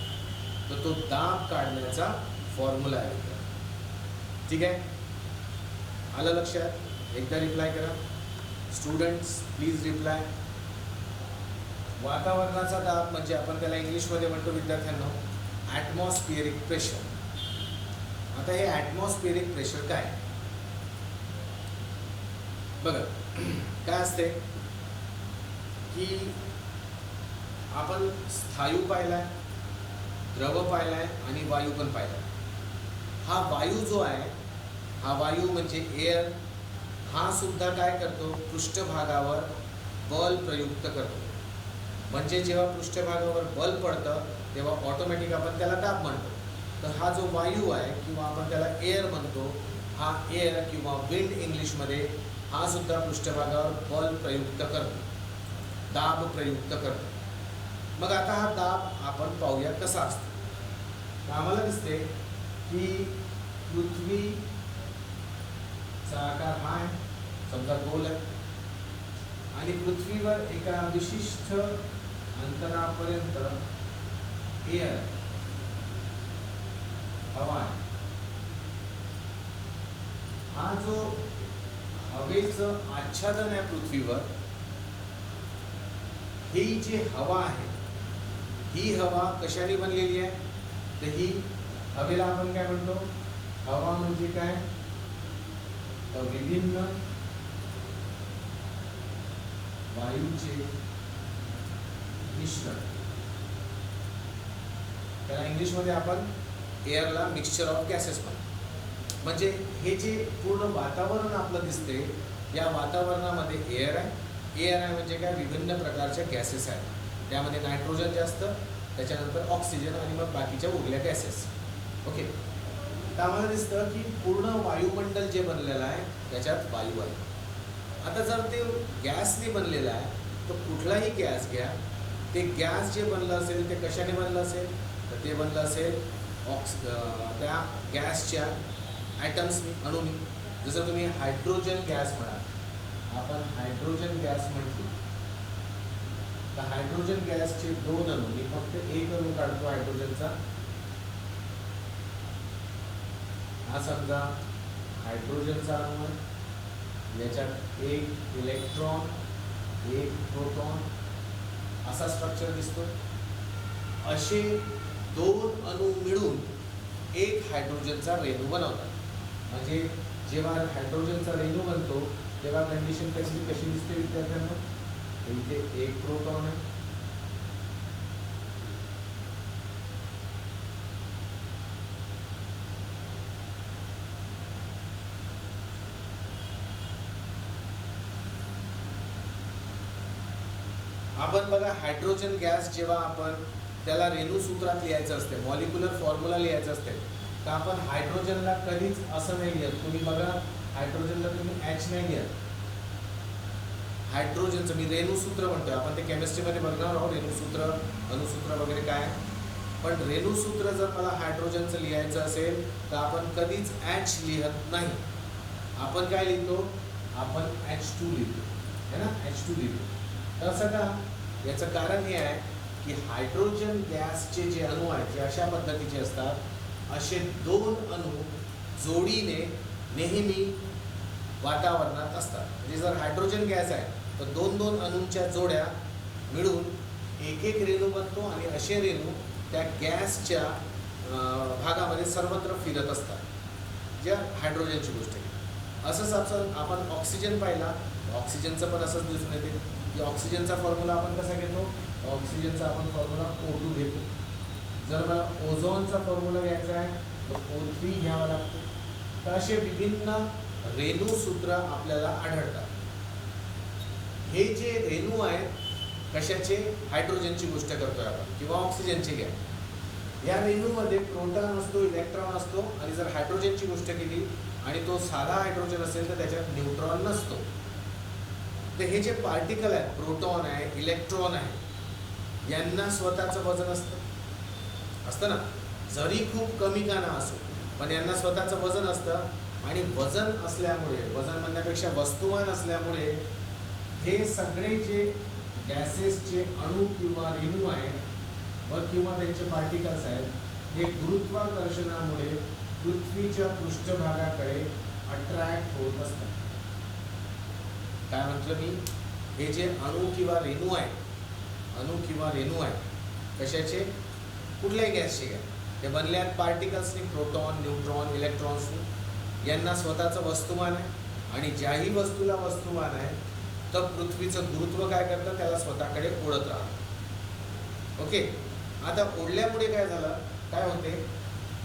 तर तो दाब काढण्याचा फॉर्म्युला आहे. ठीक आहे, आलं लक्षात? एकदा रिप्लाय करा स्टुडंट्स, प्लीज रिप्लाय. वातावरणाचा दाब म्हणजे आपण त्याला इंग्लिशमध्ये म्हणतो विद्यार्थ्यांना ॲटमॉस्फिअरिक प्रेशर. आता हे ॲटमॉस्फिअरिक प्रेशर काय बघा, काय असते की आपण स्थायू पाहिलाय, द्रव पाहिलाय आणि वायू पण पाहिलाय. हा वायू जो आहे, हा वायू म्हणजे एअर, हा सुद्धा काय करतो, पृष्ठभागावर बल प्रयुक्त करतो. म्हणजे जेव्हा पृष्ठभागावर बल पडतं तेव्हा ऑटोमॅटिक आपण त्याला दाब म्हणतो. तर हा जो वायू आहे किंवा आपण त्याला एअर म्हणतो, हा एअर किंवा विंड इंग्लिशमध्ये, हा सुद्धा पृष्ठभागावर बल प्रयुक्त करतो, दाब प्रयुक्त करतो. मग आता हा दाब आपण पाहूया कसा असतो. तर आम्हाला दिसते की पृथ्वीचा आकार हा आहे, समजा गोल आहे, आणि पृथ्वीवर एका विशिष्ट अंतरापर्यंत एअर, हवा आहे. हा जो हवेचं आच्छादन आहे पृथ्वीवर, ही जी हवा आहे, ही हवा कशाने बनलेली आहे, तर ही हवेला आपण काय म्हणतो, हवा म्हणजे काय, तर विभिन्न वायूचे मिश्रण. त्याला इंग्लिशमध्ये आपण एअरला मिक्सचर ऑफ गॅसेस म्हणतो. म्हणजे हे जे पूर्ण वातावरण आपलं दिसते, या वातावरणामध्ये एअर आहे. एअर आहे म्हणजे काय, विभिन्न प्रकारच्या गॅसेस आहेत. त्यामध्ये नायट्रोजन जास्त, त्याच्यानंतर ऑक्सिजन आणि मग बाकीच्या उरल्या गॅसेस. ओके, तर आम्हाला दिसतं की पूर्ण वायुमंडल जे बनलेलं आहे त्याच्यात वायू आहे. आता जर ते गॅसने बनलेलं आहे तर कुठलाही गॅस घ्या, ते गॅस जे बनलं असेल ते कशाने बनलं असेल, तर ते बनलं असेल त्या गॅसच्या ॲटम्सनी, अणूंनी. जसं तुम्ही हायड्रोजन गॅस म्हणाल, आपण हायड्रोजन गॅस म्हटली तर हायड्रोजन गॅसचे दोन अणू, मी फक्त एक अणू काढतो हायड्रोजनचा. हा समजा हायड्रोजनचा अणू आहे, याच्यात एक इलेक्ट्रॉन, एक प्रोटॉन असा स्ट्रक्चर दिसतो. असे दोन अणू मिळून एक हायड्रोजनचा रेणू बनवतात. म्हणजे जेव्हा हायड्रोजनचा रेणू बनतो तेव्हा कंडिशन कशी दिसते विद्यार्थ्यांना, इथे एक प्रोटॉन आहे, आपण बघा हायड्रोजन गॅस जेव्हा आपण त्याला रेणू सूत्रात लिहायचं असते, मॉलिक्युलर फॉर्म्युला लिहायचं असते, तर आपण हायड्रोजनला कधीच असं नाही लिहत. तुम्ही बघा हायड्रोजनला तुम्ही H नाही लिहत, हायड्रोजनचं मी रेणूसूत्र म्हणतोय, आपण ते केमिस्ट्रीमध्ये बघणार आहोत रेणूसूत्र अणुसूत्र वगैरे काय. पण रेणूसूत्र जर मला हायड्रोजनचं लिहायचं असेल तर आपण कधीच H लिहत नाही. आपण काय लिहितो, आपण H2 लिहितो है ना, H2 लिहितो. तर असं का, याचं कारण हे आहे की हायड्रोजन गॅसचे जे अणू आहेत ते अशा पद्धतीचे असतात, असे दोन अणू जोडीने नेहमी वातावरणात असतात. म्हणजे जर हायड्रोजन गॅस आहे तर दोन दोन अणूंच्या जोड्या मिळून एक एक रेणू बनतो आणि असे रेणू त्या गॅसच्या भागामध्ये सर्वत्र फिरत असतात, ज्या हायड्रोजनची गोष्ट आहे. असंच आपण ऑक्सिजन पाहिला, ऑक्सिजनचं पण असंच दिसून येते की ऑक्सिजनचा फॉर्म्युला आपण कसा घेतो, ऑक्सिजनचा आपण फॉर्म्युला O2 घेतो. जर मला ओझोनचा फॉर्म्युला घ्यायचा आहे तर O3 घ्यावा लागतो. तर असे विभिन्न रेणूसूत्र आपल्याला आढळतात. हे जे रेणू आहेत कशाचे, हायड्रोजनची गोष्ट करतोय आपण किंवा ऑक्सिजनची घ्या. या रेणूमध्ये प्रोटॉन असतो, इलेक्ट्रॉन असतो, आणि जर हायड्रोजनची गोष्ट केली आणि तो साधा हायड्रोजन असेल तर त्याच्यात न्यूट्रॉन नसतो. तर हे जे पार्टिकल आहेत, प्रोटॉन आहे, इलेक्ट्रॉन आहे, यांना स्वतःचं वजन असतं ना, जरी खूप कमी का ना असो पण यांना स्वतःचं वजन असतं. आणि वजन असल्यामुळे, वजन म्हणण्यापेक्षा वस्तुमान असल्यामुळे, हे सगळे जे गॅसेसचे अणू किंवा रेणू आहेत व किंवा त्यांचे पार्टिकल्स आहेत, हे गुरुत्वाकर्षणामुळे पृथ्वीच्या पृष्ठभागाकडे अट्रॅक्ट होत असतात. काय म्हटलं मी, हे जे अणू किंवा रेणू आहेत, अणू किंवा रेणू आहेत कशाचे, कुठल्याही गॅसचे घ्या, हे बनले आहेत पार्टिकल्सनी, प्रोटॉन, न्यूट्रॉन, इलेक्ट्रॉन्सनी. यांना स्वतःचं वस्तुमान आहे आणि ज्याही वस्तूला वस्तुमान आहे तर पृथ्वीचं गुरुत्व काय करतं, त्याला स्वतःकडे ओढत राहतं. ओके, आता ओढल्यामुळे काय झालं, काय होते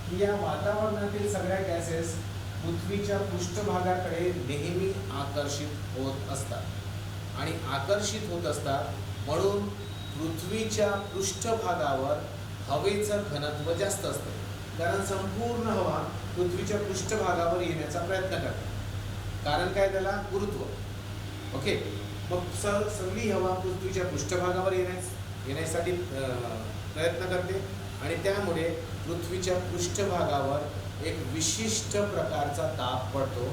की या वातावरणातील सगळ्या गॅसेस पृथ्वीच्या पृष्ठभागाकडे नेहमी आकर्षित होत असतात. आणि आकर्षित होत असतात म्हणून पृथ्वीच्या पृष्ठभागावर हवेचं घनत्व जास्त असतं, कारण संपूर्ण हवा पृथ्वीच्या पृष्ठभागावर येण्याचा प्रयत्न करते. कारण काय, त्याला गुरुत्व. ओके, मग सगळी हवा पृथ्वीच्या पृष्ठभागावर येण्यासाठी प्रयत्न करते आणि त्यामुळे पृथ्वीच्या पृष्ठभागावर एक विशिष्ट प्रकारचा दाब पडतो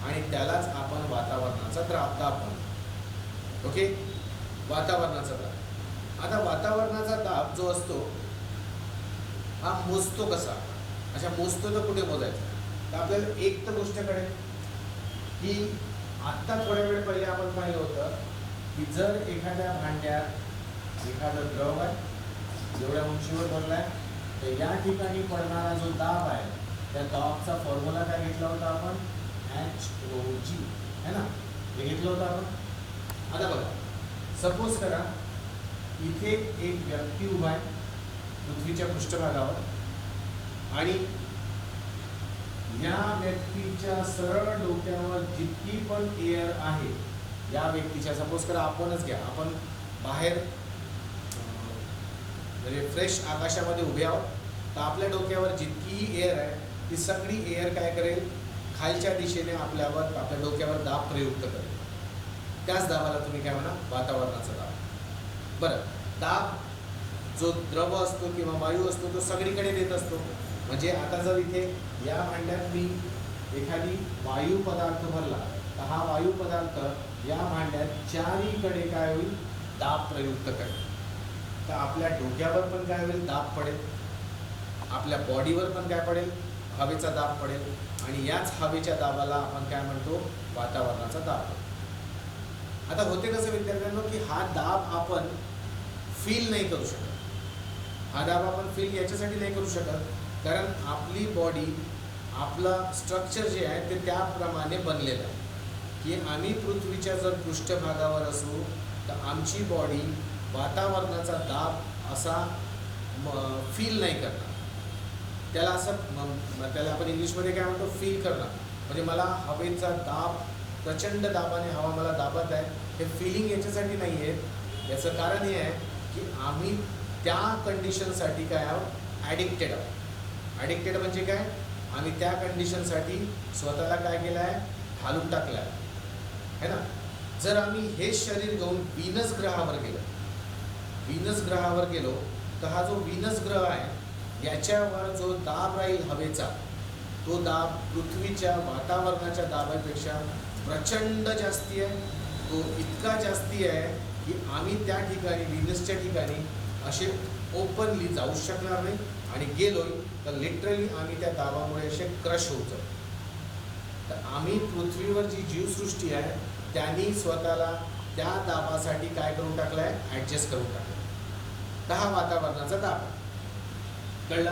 आणि त्यालाच आपण वातावरणाचा दाब म्हणतो. ओके, वातावरणाचा दाब. आता वातावरणाचा दाब जो असतो हा मोजतो कसा, अशा मोजतो तर कुठे मोजायचा, तर आपल्याला एक तर गोष्ट कळेल की आत्ता थोड्या वेळ पहिले आपण पाहिलं होतं की जर एखाद्या भांड्यात एखादा द्रव आहे जेवढ्या उंचीवर भरलाय तर या ठिकाणी पडणारा जो दाब आहे त्या दाबाचा फॉर्म्युला काय घेतला होता आपण, HOG है ना, हे घेतलं होतं आपण. आता बघा, सपोज करा इथे एक व्यक्ती उभा आहे पृथ्वीच्या पृष्ठभागावर आणि या व्यक्तीच्या सरळ डोक्यावर जितकी पण एअर आहे, या व्यक्तीच्या, सपोज करा आपणच घ्या, आपण बाहेर म्हणजे फ्रेश आकाशामध्ये उभे आहोत, तर आपल्या डोक्यावर जितकी एअर आहे ती सगळी एअर काय करेल, खालच्या दिशेने आपल्या डोक्यावर दाब प्रयुक्त करेल. त्याच दाबाला तुम्ही काय म्हणा, वातावरणाचा दाब. बरं, दाब जो द्रव असतो किंवा वायू असतो तो सगळीकडे देत असतो. म्हणजे आता जर इथे या भांड्यात मी एखादी वायू पदार्थ भरला तर हा वायू पदार्थ या भांड्यात चारीकडे काय होईल, दाब प्रयुक्त करेल. तर आपल्या डोक्यावर पण काय होईल, दाब पडेल, आपल्या बॉडीवर पण काय पडेल, हवेचा दाब पडेल. आणि याच हवेच्या दाबाला आपण काय म्हणतो, वातावरणाचा दाब. आता होते कसं विद्यार्थ्यांनो की हा दाब आपण फील नाही करू शकत. हा दाब आपण फील याच्यासाठी नाही करू शकत कारण आपली बॉडी, आपलं स्ट्रक्चर जे आहे ते त्याप्रमाणे बनलेलं आहे की आम्ही पृथ्वीच्या जर पृष्ठभागावर असू तर आमची बॉडी वातावरणाचा दाब असा फील नाही करणार. त्याला त्याला आपण इंग्लिशमध्ये काय म्हणतो, फील करणं. म्हणजे मला हवेचा दाब, प्रचंड दाबाने हवा मला दाबत आहे, हे फिलिंग याच्यासाठी नाही आहे. याचं कारण हे आहे की आम्ही त्या कंडिशनसाठी काय आहोत, ॲडिक्टेड आहोत. ॲडिक्टेड म्हणजे काय, आम्ही त्या कंडिशनसाठी स्वतःला काय केलं आहे, घालून टाकलं आहे, है ना. जर आम्ही हे शरीर घेऊन व्हीनस ग्रहावर गेलो तर हा जो व्हीनस ग्रह आहे याच्यावर जो दाब राहील हवेचा, तो दाब पृथ्वीच्या वातावरणाच्या दाबापेक्षा प्रचंड जास्ती आहे. तो इतका जास्ती आहे की आम्ही त्या ठिकाणी व्हीनसच्या ठिकाणी असे ओपनली जाऊ शकणार नाही, आणि गेलोय तर लिटरली आम्ही त्या दाबामुळे असे क्रश होऊ जाऊ. तर आम्ही पृथ्वीवर जी जीवसृष्टी आहे त्यांनी स्वतःला त्या दाबासाठी काय करून टाकलं आहे, ॲडजस्ट करून टाकलं. तर हा वातावरणाचा दाब कळला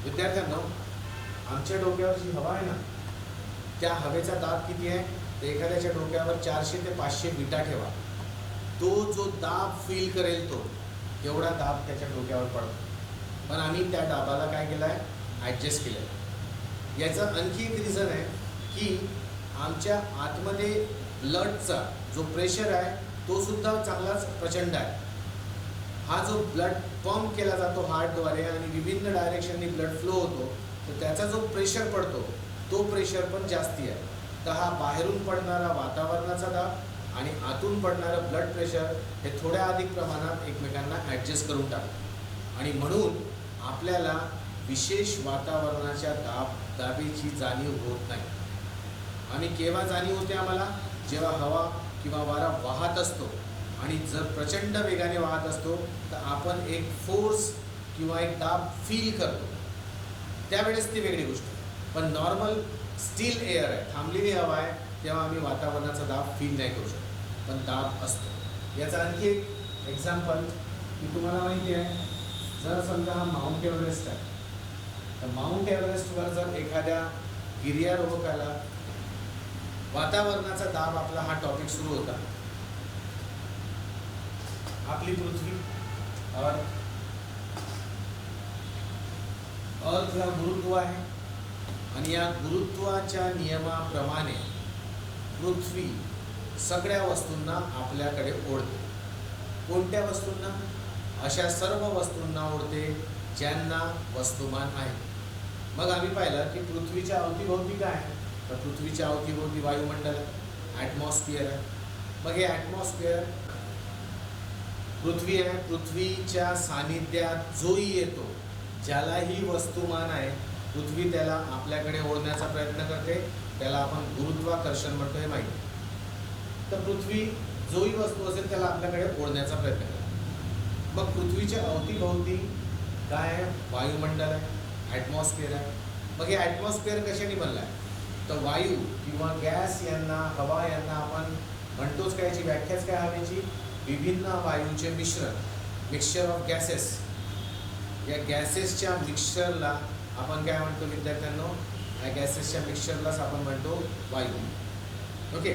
विद्यार्थ्यांनो. आमच्या डोक्यावर जी हवा आहे ना, त्या हवेचा दाब किती आहे, तर एखाद्याच्या डोक्यावर 400 ते 500 विटा ठेवा, तो जो दाब फील करेल तो तेवढा दाब त्याच्या डोक्यावर पडतो. पण आम्ही त्या दाबाला काय केलं आहे, ॲडजस्ट केलं आहे. याचं आणखी एक रिझन आहे की आमच्या आतमध्ये ब्लडचा जो प्रेशर आहे तो सुद्धा चांगलाच प्रचंड आहे. हा जो ब्लड पंप केला जातो हार्टद्वारे आणि विभिन्न डायरेक्शननी ब्लड फ्लो होतो, तर त्याचा जो प्रेशर पडतो तो प्रेशर पण जास्ती आहे. तर हा बाहेरून पडणारा वातावरणाचा दाब आणि आतून पडणारं ब्लड प्रेशर हे थोड्या अधिक प्रमाणात एकमेकांना ॲडजस्ट करून टाकतं, आणि म्हणून आपल्याला विशेष वातावरणाच्या दाबेची जाणीव होत नाही. आणि केव्हा जाणीव होते आम्हाला, जेव्हा हवा किंवा वारा वाहत असतो, आणि जर प्रचंड वेगाने वाहत असतो तर आपण एक फोर्स किंवा एक दाब फील करतो, त्यावेळेस ती वेगळी गोष्ट आहे. पण नॉर्मल स्टील एअर आहे, थांबलेली हवा आहे, तेव्हा आम्ही वातावरणाचा दाब फील नाही करू शकतो, पण दाब असतो. याचा आणखी एक एक्झाम्पल की तुम्हाला माहिती आहे, जर समजा हा माउंट एव्हरेस्ट आहे, तर माउंट एव्हरेस्टवर जर एखाद्या गिर्यारोहकाला वातावरणाचा दाब, आपला हा टॉपिक सुरू होता. आपली पृथ्वी अर्थला गुरुत्व आहे, आणि या गुरुत्वाच्या नियमाप्रमाणे पृथ्वी सगळ्या वस्तूंना आपल्याकडे ओढते. कोणत्या वस्तूंना? अशा सर्व वस्तूंना ओढते ज्यांना वस्तुमान आहे. मग आम्ही पाहिलं की पृथ्वीच्या अवतीभोवती काय आहे, तर पृथ्वीच्या अवतीभोवती वायुमंडल आहे, ॲटमॉस्फिअर आहे. मग हे ॲटमॉस्फिअर पृथ्वी आहे, पृथ्वीच्या सानिध्यात जोही येतो, ज्यालाही वस्तुमान आहे, पृथ्वी त्याला आपल्याकडे ओढण्याचा प्रयत्न करते, त्याला आपण गुरुत्वाकर्षण म्हणतो, हे माहिती. तर पृथ्वी जोही वस्तू असेल त्याला आपल्याकडे ओढण्याचा प्रयत्न करते. मग पृथ्वीच्या अवतीभोवती काय आहे, वायुमंडल आहे, ॲटमॉस्फिअर आहे. मग हे ॲटमॉस्फिअर कशाने बनलं आहे, तर वायू किंवा गॅस यांना, हवा यांना आपण म्हणतोच काय, याची व्याख्याच काय हवेची, विभिन्न वायूंचे मिश्रण, मिक्सचर ऑफ गॅसेस. या गॅसेसच्या मिक्सचरला आपण काय म्हणतो विद्यार्थ्यांनो, या गॅसेसच्या मिक्सचरलाच आपण म्हणतो वायू. ओके,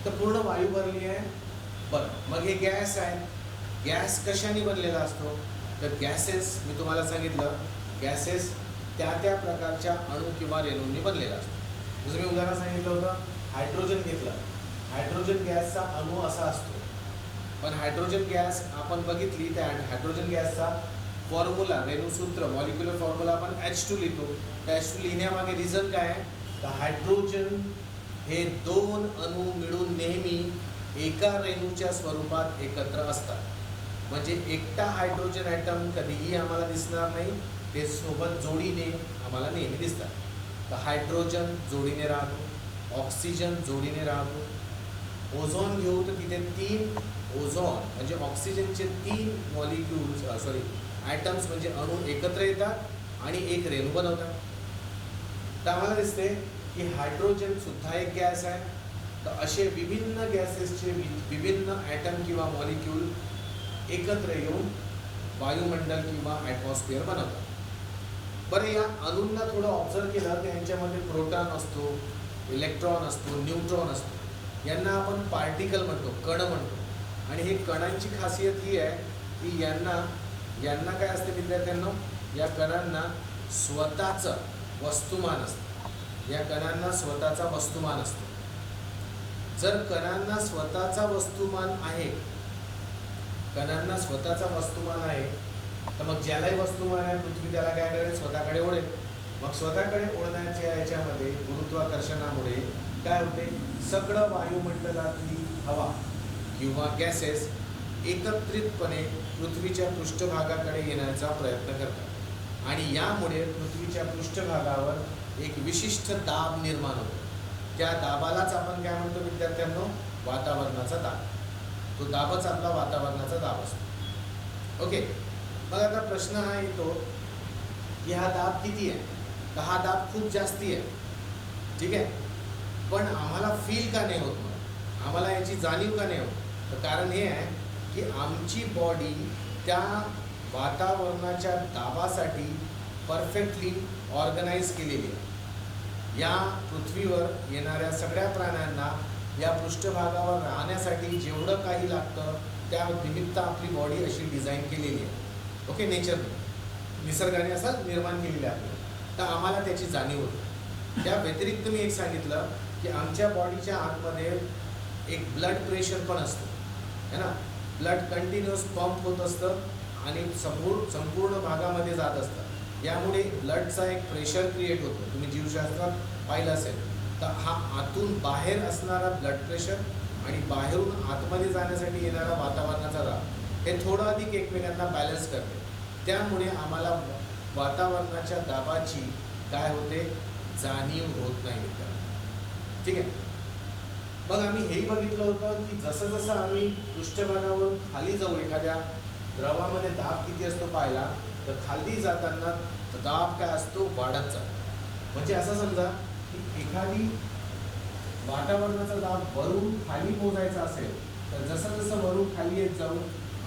तर पूर्ण वायू बनली आहे. बरं, मग हे गॅस आहे, गॅस कशाने बनलेला असतो, तर गॅसेस, मी तुम्हाला सांगितलं, गॅसेस त्या त्या प्रकारच्या अणू किंवा रेणूंनी बनलेला असतो. जसं मी उदाहरण सांगितलं होतं, हायड्रोजन घेतलं, हायड्रोजन गॅसचा अणू असा असतो, पण हायड्रोजन गॅस आपण बघितली, त्या हायड्रोजन गॅसचा फॉर्म्युला, रेणूसूत्र, मॉलिक्युलर फॉर्म्युला आपण H2 लिहितो. त्या H2 लिहिण्यामागे रिझन काय आहे, तर हायड्रोजन हे दोन अणू मिळून नेहमी एका रेणूच्या स्वरूपात एकत्र असतात. म्हणजे एकटा हायड्रोजन ॲटम कधीही आम्हाला दिसणार नाही, ते सोबत जोडीने आम्हाला नेहमी दिसतात. तर हायड्रोजन जोडीने राहतो, ऑक्सिजन जोडीने राहतो, ओझोन घेऊ तर तिथे 3 ओझोन म्हणजे ऑक्सिजनचे 3 मॉलिक्युल्स, ॲटम्स म्हणजे अणू एकत्र येतात आणि एक रेणू बनवतात. तर आम्हाला दिसते की हायड्रोजन सुद्धा एक गॅस आहे. तर असे विभिन्न गॅसेसचे विभिन्न ॲटम किंवा मॉलिक्यूल एकत्र येऊन वायुमंडल किंवा ॲटमॉस्फिअर बनवतात. बरं, या अणूंना थोडं ऑब्झर्व केलं तर यांच्यामध्ये प्रोटॉन असतो, इलेक्ट्रॉन असतो, न्यूट्रॉन असतो. यांना आपण पार्टिकल म्हणतो, कण म्हणतो. आणि हे कणांची खासियत ही आहे की यांना काय असते विद्यार्थ्यांनो, या कणांना स्वतःचं वस्तुमान असतं. या कणांना स्वतःचा वस्तुमान असतो. जर कणांना स्वतःचा वस्तुमान आहे, कणांना स्वतःचा वस्तुमान आहे, तर मग ज्यालाही वस्तुमान आहे पृथ्वी त्याला काय करेल, स्वतःकडे ओढेल. मग स्वतःकडे ओढण्याच्या याच्यामध्ये गुरुत्वाकर्षणामुळे काय होते, सगळं वायुमंडलातली हवा किंवा गॅसेस एकत्रितपणे पृथ्वीच्या पृष्ठभागाकडे येण्याचा प्रयत्न करतात आणि यामुळे पृथ्वीच्या पृष्ठभागावर एक विशिष्ट दाब निर्माण होतो. त्या दाबालाच आपण काय म्हणतो विद्यार्थ्यांनो, वातावरणाचा दाब. तो दाबच आपला वातावरणाचा दाब असतो. ओके, मग आता प्रश्न हा येतो की हा दाब किती आहे. तर हा दाब खूप जास्ती आहे, ठीक आहे, पण आम्हाला फील का नाही होत, मग आम्हाला याची जाणीव का नाही होत. तर कारण हे आहे की आमची बॉडी त्या वातावरणाच्या दाबासाठी परफेक्टली ऑर्गनाईज केलेली आहे. या पृथ्वीवर येणाऱ्या सगळ्या प्राण्यांना या पृष्ठभागावर राहण्यासाठी जेवढं काही लागतं त्या निमित्त आपली बॉडी अशी डिझाईन केलेली आहे. ओके, निसर्गाने असं निर्माण केलेलं आहे. तर आम्हाला त्याची जाणीव होते. त्या व्यतिरिक्त मी एक सांगितलं की आमच्या बॉडीच्या आतमध्ये एक ब्लड प्रेशर पण असतं, है ना. ब्लड कंटिन्युअस पंप होत असतं आणि संपूर्ण भागामध्ये जात असतं. यामुळे ब्लडचा एक प्रेशर क्रिएट होतो. तुम्ही जीवशास्त्रात पाहिलं असेल तर हा आतून बाहेर असणारा ब्लड प्रेशर आणि बाहेरून आतमध्ये जाण्यासाठी येणारा वातावरणाचा दाब हे थोडं अधिक एकमेकांना बॅलन्स करते. त्यामुळे आम्हाला वातावरणाच्या दाबाची काय होते, जाणीव होत नाही मित्रांनो, ठीक आहे. मग आम्ही हेही बघितलं होतं की जसं जसं आम्ही पृष्ठभागावरून खाली जाऊ, एखाद्या द्रवामध्ये दाब किती असतो पाहिला, तर खाली जाताना दाब काय असतो, वाढत जातो. म्हणजे असं समजा की एखादी वातावरणाचा दाब वरून खाली मोजायचा असेल तर जसं जसं वरून खाली येत जाऊ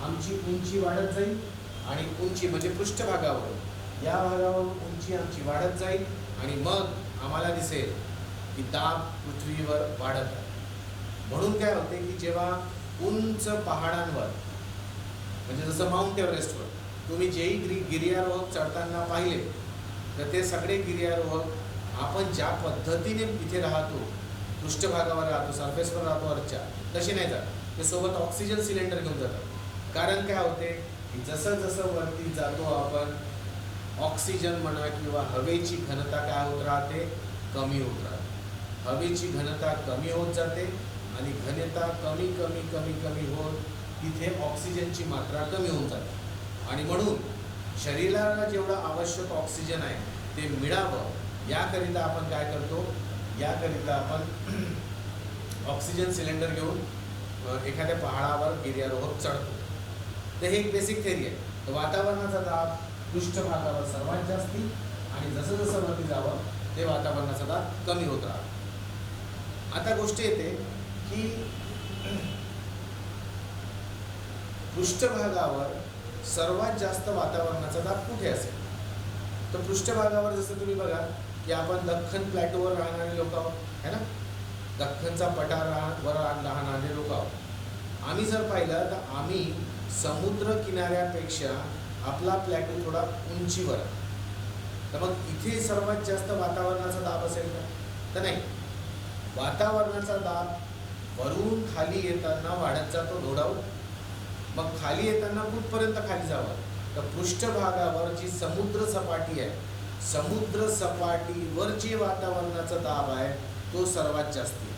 आमची उंची वाढत जाईल आणि उंची म्हणजे पृष्ठभागावर या भागावरून उंची आमची वाढत जाईल आणि मग आम्हाला दिसेल की दाब पृथ्वीवर वाढत आहे. म्हणून काय होते की जेव्हा उंच पहाडांवर म्हणजे जसं माउंट एव्हरेस्टवर तुम्ही जेही गिर्यारोहक चढताना पाहिले तर ते सगळे गिर्यारोहक आपण ज्या पद्धतीने इथे राहतो, पृष्ठभागावर राहतो, सरफेसवर राहतो अर्थच्या, तसे नाही जात. ते सोबत ऑक्सिजन सिलेंडर घेऊन जातात. कारण काय होते की जसं जसं वरती जातो आपण ऑक्सिजन म्हणा किंवा हवेची घनता काय होत राहते, कमी होत राहते. हवेची घनता कमी होत जाते आणि घनता कमी कमी कमी कमी होत तिथे ऑक्सिजनची मात्रा कमी होऊन जाते. आणि म्हणून शरीराला जेवढं आवश्यक ऑक्सिजन आहे ते मिळावं याकरिता आपण काय करतो, याकरिता आपण ऑक्सिजन सिलेंडर घेऊन एखाद्या पहाडावर गिर्यारोहक चढतो. तर हे एक बेसिक थेरी आहे. तर वातावरणाचा दाब पृष्ठभागावर सर्वात जास्ती आणि जसं जसं वरती जावं ते वातावरणाचा दाब कमी होत राहतो. आता गोष्ट येते की पृष्ठभागावर सर्वात जास्त वातावरणाचा दाब कुठे असेल, तर पृष्ठभागावर जसं तुम्ही बघा की आपण दख्खन प्लॅटोवर राहणारे लोक आहोत, है ना. दख्खनचा पठारावर राहणारे लोक आहोत. आम्ही जर पाहिलं तर आम्ही समुद्र किनाऱ्यापेक्षा आपला प्लॅटो थोडा उंचीवर आहे. तर मग इथे सर्वात जास्त वातावरणाचा दाब असेल का, तर नाही. वातावरणाचा दाब वरून खाली येताना वाढत जातो, नो डाऊट. मग खाली येताना कुठपर्यंत खाली जावं, तर पृष्ठभागावर जी समुद्र सपाटी आहे, समुद्र सपाटीवर जे वातावरणाचा दाब आहे तो सर्वात जास्त आहे.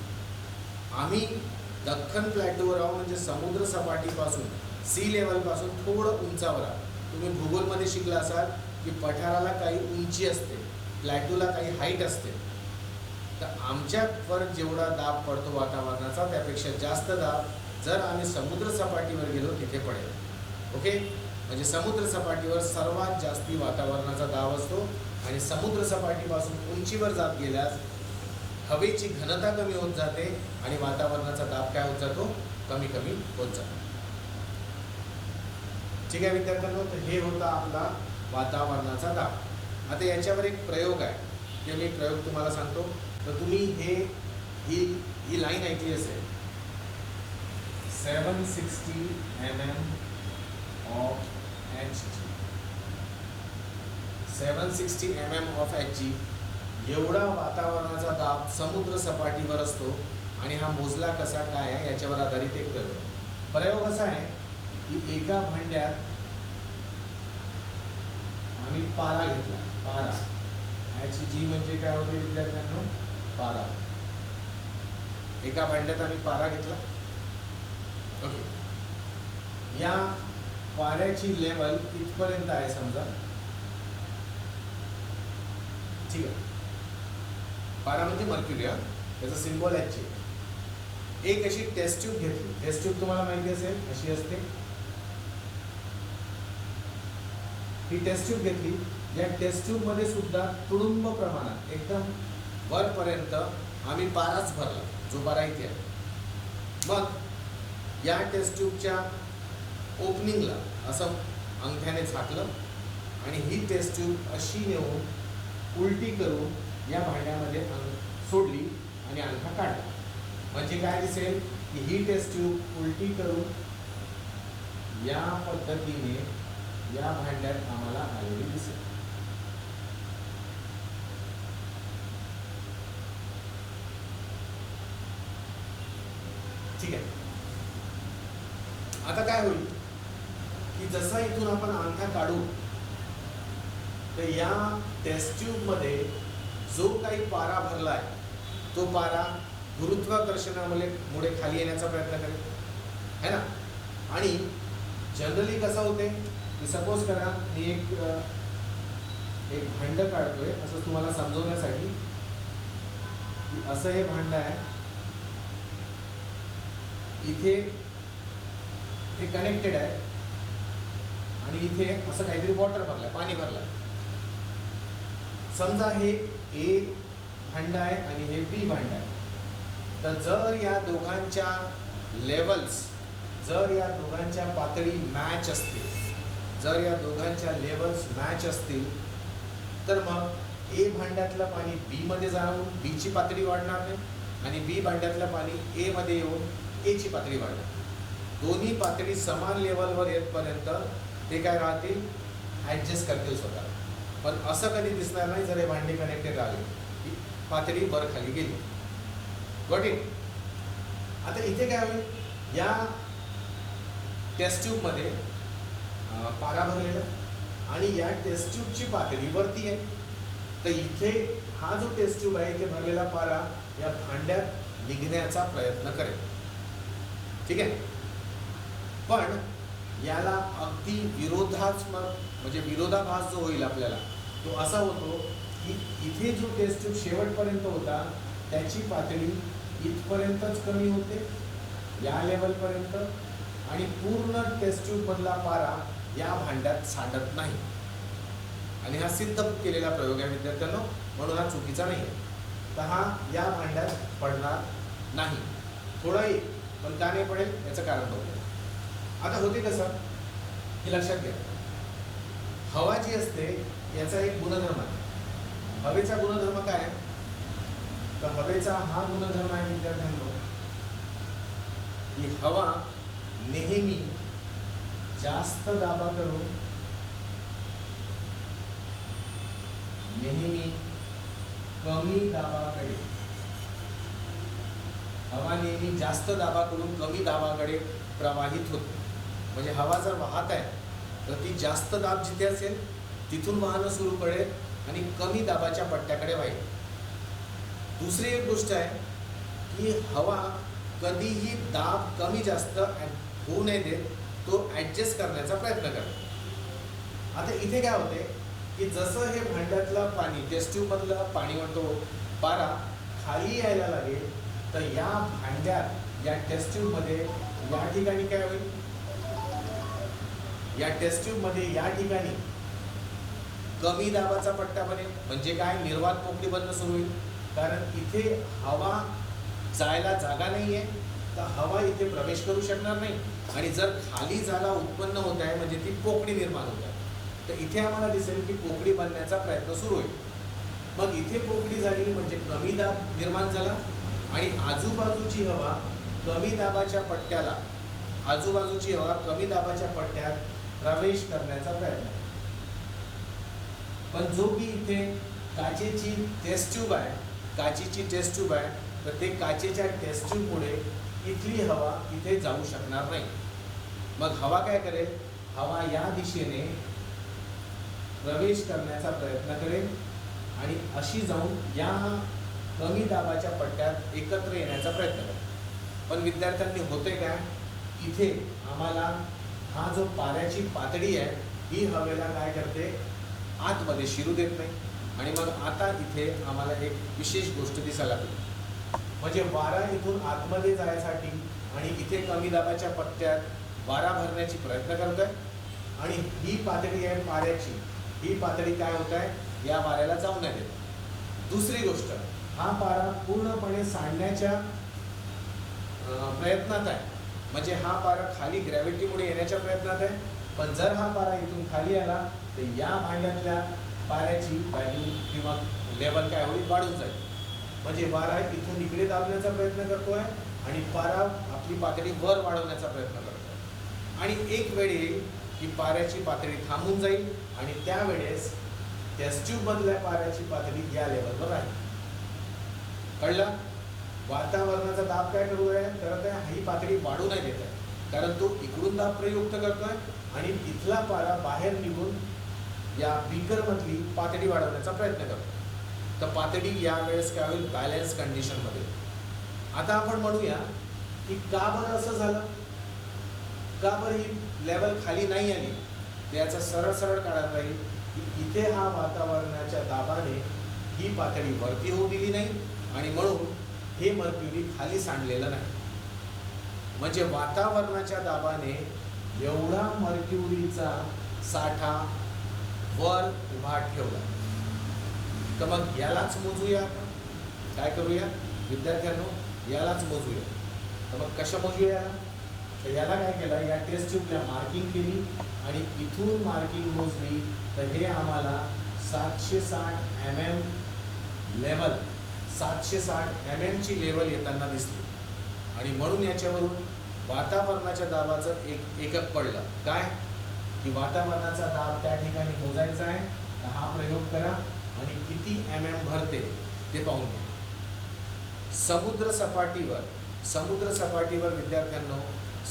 आम्ही दख्खन प्लॅटोवर आहोत म्हणजे समुद्र सपाटीपासून सी लेवलपासून थोडं उंचावर आहोत. तुम्ही भूगोलमध्ये शिकला असाल की पठाराला काही उंची असते, प्लॅटोला काही हाईट असते. तर आमच्यावर जेवढा दाब पडतो वातावरणाचा त्यापेक्षा जास्त दाब जर आम्ही समुद्र सपाटीवर गेलो तिथे पडेल. ओके, म्हणजे समुद्र सपाटीवर सर्वात जास्ती वातावरणाचा दाब असतो आणि समुद्र सपाटीपासून उंचीवर जात गेल्यास हवेची घनता कमी होत जाते आणि वातावरणाचा दाब काय होत जातो, कमी कमी होत जातो. ठीक आहे विद्यार्थ्यांनो, तर हे होता आपला वातावरणाचा दाब. आता याच्यावर एक प्रयोग आहे, ते मी प्रयोग तुम्हाला सांगतो. तर तुम्ही ही लाईन ऐकली असेल, 760 mm of Hg. 760 mm of Hg एवढा वातावरणाचा दाब समुद्र सपाटीवर असतो. आणि हा मोजला कसा काय आहे याच्यावर आधारित एक प्रयोग असा आहे की एका भांड्यात आम्ही पारा घेतला. पारा Hg म्हणजे काय होते विद्यार्थ्यांनो, पारा. एका भांड्यात आम्ही पारा घेतला. ओके, या पाऱ्याची लेवल इथपर्यंत आहे समजा. ठीक आहे, पारा म्हणजे मर्क्युरी, त्याचा सिम्बॉल आहे. एक अशी टेस्ट ट्यूब घेतली. टेस्ट ट्यूब तुम्हाला माहिती असेल अशी असते. ही टेस्ट ट्यूब घेतली. या टेस्ट ट्यूब मध्ये सुद्धा तुडुंब प्रमाणात एकदम वरपर्यंत आम्ही पाराच भरला, जो पारा इथे आहे. मग या टेस्ट ट्यूबच्या ओपनिंगला असं अंगठ्याने झाकलं आणि ही टेस्ट ट्यूब अशी नेऊन उलटी करून या भांड्यामध्ये सोडली आणि अंगठा काढला. म्हणजे काय दिसेल की ही टेस्ट ट्यूब उलटी करून या पद्धतीने या भांड्यात आम्हाला आलेली दिसेल. ठीक आहे. आता काय होईल की जसं इथून आपण अंगठा काढू तर या टेस्ट ट्यूब मध्ये जो काही पारा भरला आहे तो पारा गुरुत्वाकर्षणामुळे खाली येण्याचा प्रयत्न करेल, है ना. आणि जनरली कसं होते की सपोज करा मी एक भांड काढतोय असं तुम्हाला समजवण्यासाठी. असं हे भांड आहे, इथे हे कनेक्टेड आहे आणि इथे असं काहीतरी वॉटर भरलाय, पाणी भरलंय. समजा हे ए भांड आहे आणि हे बी भांड आहे. तर जर या दोघांच्या लेवल्स, जर या दोघांच्या पातळी मॅच असतील, जर या दोघांच्या लेवल्स मॅच असतील तर मग ए भांड्यातलं पाणी बी मध्ये जाऊन बी ची पातळी वाढणार नाही आणि बी भांड्यातलं पाणी ए मध्ये येऊन ए ची पातळी वाढणार. दोन्ही पातळी समान लेवलवर येतपर्यंत ते काय राहतील, ॲडजस्ट करतील स्वतः. पण असं कधी दिसणार नाही जर हे भांडे कनेक्टेड राहिले की पातळी वर खाली गेली. Got it. आता इथे काय होईल, या टेस्ट ट्यूब मध्ये पारा भरलेला आणि या टेस्ट ट्यूबची पातळी वरती आहे. तर इथे हा जो टेस्ट ट्यूब आहे इथे भरलेला पारा या भांड्यात निघण्याचा प्रयत्न करेल. ठीक आहे. पण याला अगदी विरोधात्मक म्हणजे विरोधाभास जो होईल आपल्याला तो असा होतो की इथे जो टेस्ट ट्यूब शेवटपर्यंत होता त्याची पातळी इथपर्यंतच कमी होते, या लेवलपर्यंत, आणि पूर्ण टेस्ट ट्यूब मधला पारा या भांड्यात सांडत नाही. आणि हा सिद्ध केलेला प्रयोग आहे विद्यार्थ्यांनो, म्हणून हा चुकीचा नाही आहे. तर हा या भांड्यात पडणार नाही. थोडा येईल पण का नाही पडेल याचं कारण बघूया. आता होते कसं हे लक्षात घ्या. हवा जी असते याचा एक गुणधर्म आहे. हवेचा गुणधर्म काय आहे, तर हवेचा हा गुणधर्म आहे विद्यार्थ्यांनो की हवा नेहमी जास्त दाबाकडून नेहमी कमी दाबाकडे, हवा नेहमी जास्त दाबाकडून कमी दाबाकडे प्रवाहित होते. म्हणजे हवा जर वाहत आहे तर ती जास्त दाब जिथे असेल तिथून वाहनं सुरू करेल आणि कमी दाबाच्या पट्ट्याकडे वाहील. दुसरी एक गोष्ट आहे की हवा कधीही दाब कमी जास्त होऊ नये देत, तो ॲडजस्ट करण्याचा प्रयत्न करतो. आता इथे काय होते की जसं हे भांड्यातलं पाणी, टेस्ट ट्यूबमधलं पाणी म्हणतो पारा खाली यायला लागेल तर या भांड्यात, या टेस्ट ट्यूबमध्ये या ठिकाणी काय होईल, या टेस्ट ट्यूबमध्ये या ठिकाणी कमी दाबाचा पट्टा बनेल. म्हणजे काय, निर्वात पोकळी बनणं सुरू होईल. कारण इथे हवा जायला जागा नाही आहे तर हवा इथे प्रवेश करू शकणार नाही. आणि जर खाली जागा उत्पन्न होत आहे म्हणजे ती पोकळी निर्माण होत आहे. तर इथे आम्हाला दिसेल की पोकळी बनण्याचा प्रयत्न सुरू होईल. मग इथे पोकळी झाली म्हणजे कमी दाब निर्माण झाला आणि आजूबाजूची हवा कमी दाबाच्या पट्ट्याला, आजूबाजूची हवा कमी दाबाच्या पट्ट्यात प्रवेश करण्याचा प्रयत्न. पण जो की इथे काचेची टेस्ट ट्यूब आहे, काचेची टेस्ट ट्यूब आहे, तर ते काचेच्या टेस्ट ट्यूबमुळे इथली हवा इथे जाऊ शकणार नाही. मग हवा काय करेल, हवा या दिशेने प्रवेश करण्याचा प्रयत्न करेल आणि अशी जाऊन या कमी दाबाच्या पट्ट्यात एकत्र येण्याचा प्रयत्न करतात. पण विद्यार्थ्यांनी होते काय, इथे आम्हाला हा जो पाऱ्याची पातळी आहे ही हवेला काय करते, आतमध्ये शिरू देत नाही. आणि मग आता इथे आम्हाला एक विशेष गोष्ट दिसायला लागली, म्हणजे वारा इथून आतमध्ये जायसाठी आणि इथे कमी दाबाच्या पट्ट्यात वारा भरण्याची प्रयत्न करतोय आणि ही पातळी आहे पाऱ्याची, ही पातळी काय होत आहे, या वाऱ्याला जाऊ नाही देत. दुसरी गोष्ट, हा पारा पूर्णपणे सांडण्याच्या प्रयत्नात आहे, म्हणजे हा पारा खाली ग्रॅव्हिटीमुळे येण्याच्या प्रयत्नात आहे. पण जर हा पारा इथून खाली आला तर या भांड्यातल्या पाऱ्याची व्हॅल्यू किंवा लेवल काय होईल, वाढून जाईल. म्हणजे वारा इथून इकडे दाबण्याचा प्रयत्न करतोय आणि पारा आपली पातळी वर वाढवण्याचा प्रयत्न करतोय. आणि एक वेळ येईल की पाऱ्याची पातळी थांबून जाईल आणि त्यावेळेस टेस्ट ट्यूब मधल्या पाऱ्याची पातळी या लेवलवर राहील. कळलं? वातावरणाचा दाब काय करत आहे, ही पातळी वाढू नाही देत आहे, कारण तो इकडून दाब प्रयुक्त करतोय आणि तिथला पारा बाहेर निघून या बीकर मधली पातळी वाढवण्याचा प्रयत्न करतो. तर पातळी यावेळेस काय होईल, बॅलन्स कंडिशन मध्ये. आता आपण म्हणूया की का बरं असं झालं, का बरं ही लेवल खाली नाही आली. याचा सरळ सरळ कारण राहील की इथे हा वातावरणाच्या दाबाने ही पातळी वरती होऊ दिली नाही आणि म्हणून हे मर्क्युरी खाली सांडलेलं नाही. म्हणजे वातावरणाच्या दाबाने एवढा मर्क्युरीचा साठा वर उभा ठेवला. तर मग यालाच मोजूया आपण. काय करूया विद्यार्थ्यांनो, यालाच मोजूया. तर मग कसं मोजूया याला, तर याला काय केलं, या टेस्ट ट्यूबला मार्किंग केली आणि इथून मार्किंग मोजली तर हे आम्हाला 760 mm लेवल, 760 mm ची लेवल येताना दिसली. आणि म्हणून याच्यावरून वातावरणाच्या दाबाचं एक एकक पडलं. काय की वातावरणाचा दाब त्या ठिकाणी मोजायचा आहे, तर हा प्रयोग करा आणि किती mm भरते ते पाहून घ्या. समुद्र सपाटीवर विद्यार्थ्यांनो,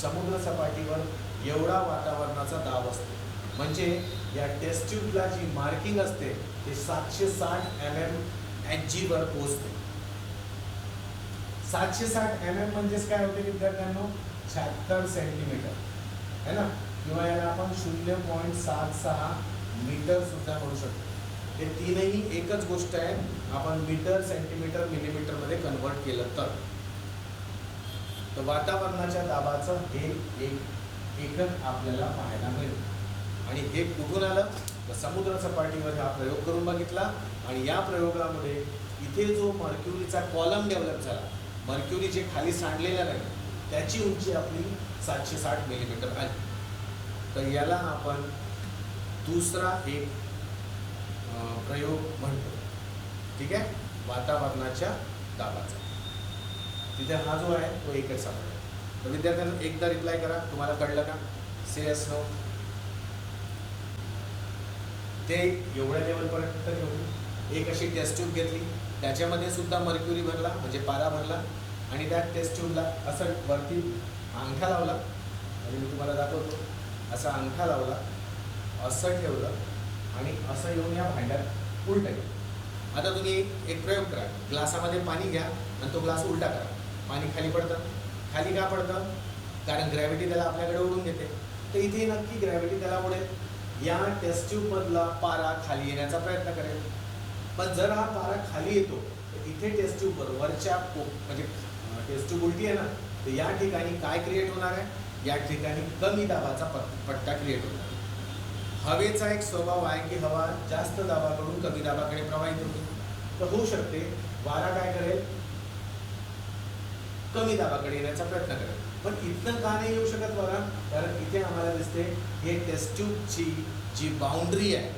समुद्र सपाटीवर एवढा वातावरणाचा दाब असतो. म्हणजे या टेस्ट ट्यूबला जी मार्किंग असते ते 760 mm Hg वर पोहोचते. 760 mm म्हणजेच काय होते विद्यार्थ्यांनो, 76 सेंटीमीटर है ना, किंवा याला आपण 0.76 मीटर सुद्धा म्हणू शकतो. हे तीनही एकच गोष्ट आहे, आपण मीटर, सेंटीमीटर, मिलीमीटर मध्ये कन्वर्ट केलं तर. वातावरणाच्या दाबाचं हे एक एकक आपल्याला पाहायला मिळेल. आणि हे कुठून आलं, तर समुद्र सपाटीवर हा प्रयोग करून बघितला आणि या प्रयोगामुळे इथे जो मर्क्युरीचा कॉलम डेव्हलप झाला, मर्क्युरी जे खाली सांडलेला नाही, त्याची उंची आपली 760 मिलीमीटर आली. तर याला आपण दुसरा एक प्रयोग म्हणतो. ठीक आहे, वातावरणाच्या दाबाचा. तिथे हा जो आहे तो एकच सापडला. तर विद्यार्थ्यांना एकदा रिप्लाय करा, तुम्हाला कळलं का, से यस नो. ते एवढ्या लेवलपर्यंत घेऊन एक अशी टेस्ट ट्यूब घेतली, त्याच्यामध्ये सुद्धा मर्क्युरी भरला म्हणजे पारा भरला आणि त्या टेस्ट ट्यूबला असं वरती अंगठा लावला आणि मी तुम्हाला दाखवतो. असा अंगठा लावला, असं ठेवलं आणि असं येऊन या भांड्यात उलटं केलं. आता तुम्ही एक प्रयोग करा, ग्लासामध्ये पाणी घ्या आणि तो ग्लास उलटा करा. पाणी खाली पडतं. खाली का पडतं, कारण ग्रॅव्हिटी त्याला आपल्याकडे ओढून घेते. तर इथे नक्की ग्रॅव्हिटी त्याला ओढेल, या टेस्ट ट्यूबमधला पारा खाली येण्याचा प्रयत्न करेल. पण जर हा पारा खाली येतो तर इथे टेस्ट ट्यूब वरच्या म्हणजे टेस्ट ट्यूब उलटी आहे ना, तर या ठिकाणी काय क्रिएट होणार आहे, या ठिकाणी कमी दाबाचा पट्टा क्रिएट होणार. हवेचा एक स्वभाव आहे की हवा जास्त दाबाकडून कमी दाबाकडे प्रवाहित होते. तर होऊ शकते वारा काय करेल, कमी दाबाकडे येण्याचा प्रयत्न करेल. पण इथनं का नाही येऊ शकत वारा, कारण इथे आम्हाला दिसते हे टेस्ट ट्यूबची जी बाउंड्री आहे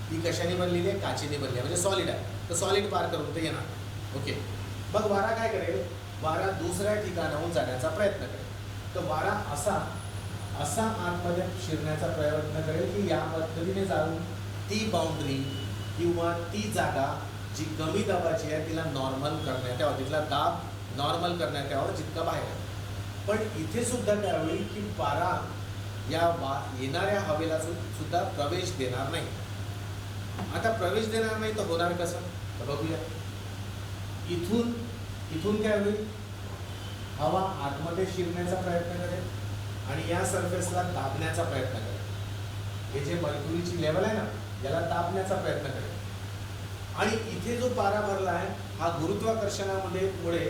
ती कशाने बनलेली आहे, काचेने बनली आहे, म्हणजे सॉलिड आहे. तर सॉलिड पार करून ते येणार. ओके, मग वारा काय करेल, वारा दुसऱ्या ठिकाणाहून जाण्याचा प्रयत्न करेल. तर वारा असा आतमध्ये शिरण्याचा प्रयत्न करेल की या पद्धतीने जाऊन ती बाउंड्री किंवा ती जागा जी कमी दाबाची आहे तिला नॉर्मल करण्यात यावं, तिथला दाब नॉर्मल करण्यात यावं जितका बाहेर आहे. पण इथे सुद्धा काय होईल की पारा या येणाऱ्या हवेला सुद्धा प्रवेश देणार नाही. आता प्रवेश देणार नाही तर होणार कसं, तर बघूया. इथून इथून काय होईल, हवा आतमध्ये शिरण्याचा प्रयत्न करेल आणि या सरफेसला दाबण्याचा प्रयत्न करेल. हे जे मर्क्युरीची लेवल आहे ना, याला दाबण्याचा प्रयत्न करेल. आणि इथे जो पारा भरला आहे हा गुरुत्वाकर्षणामध्ये मुळे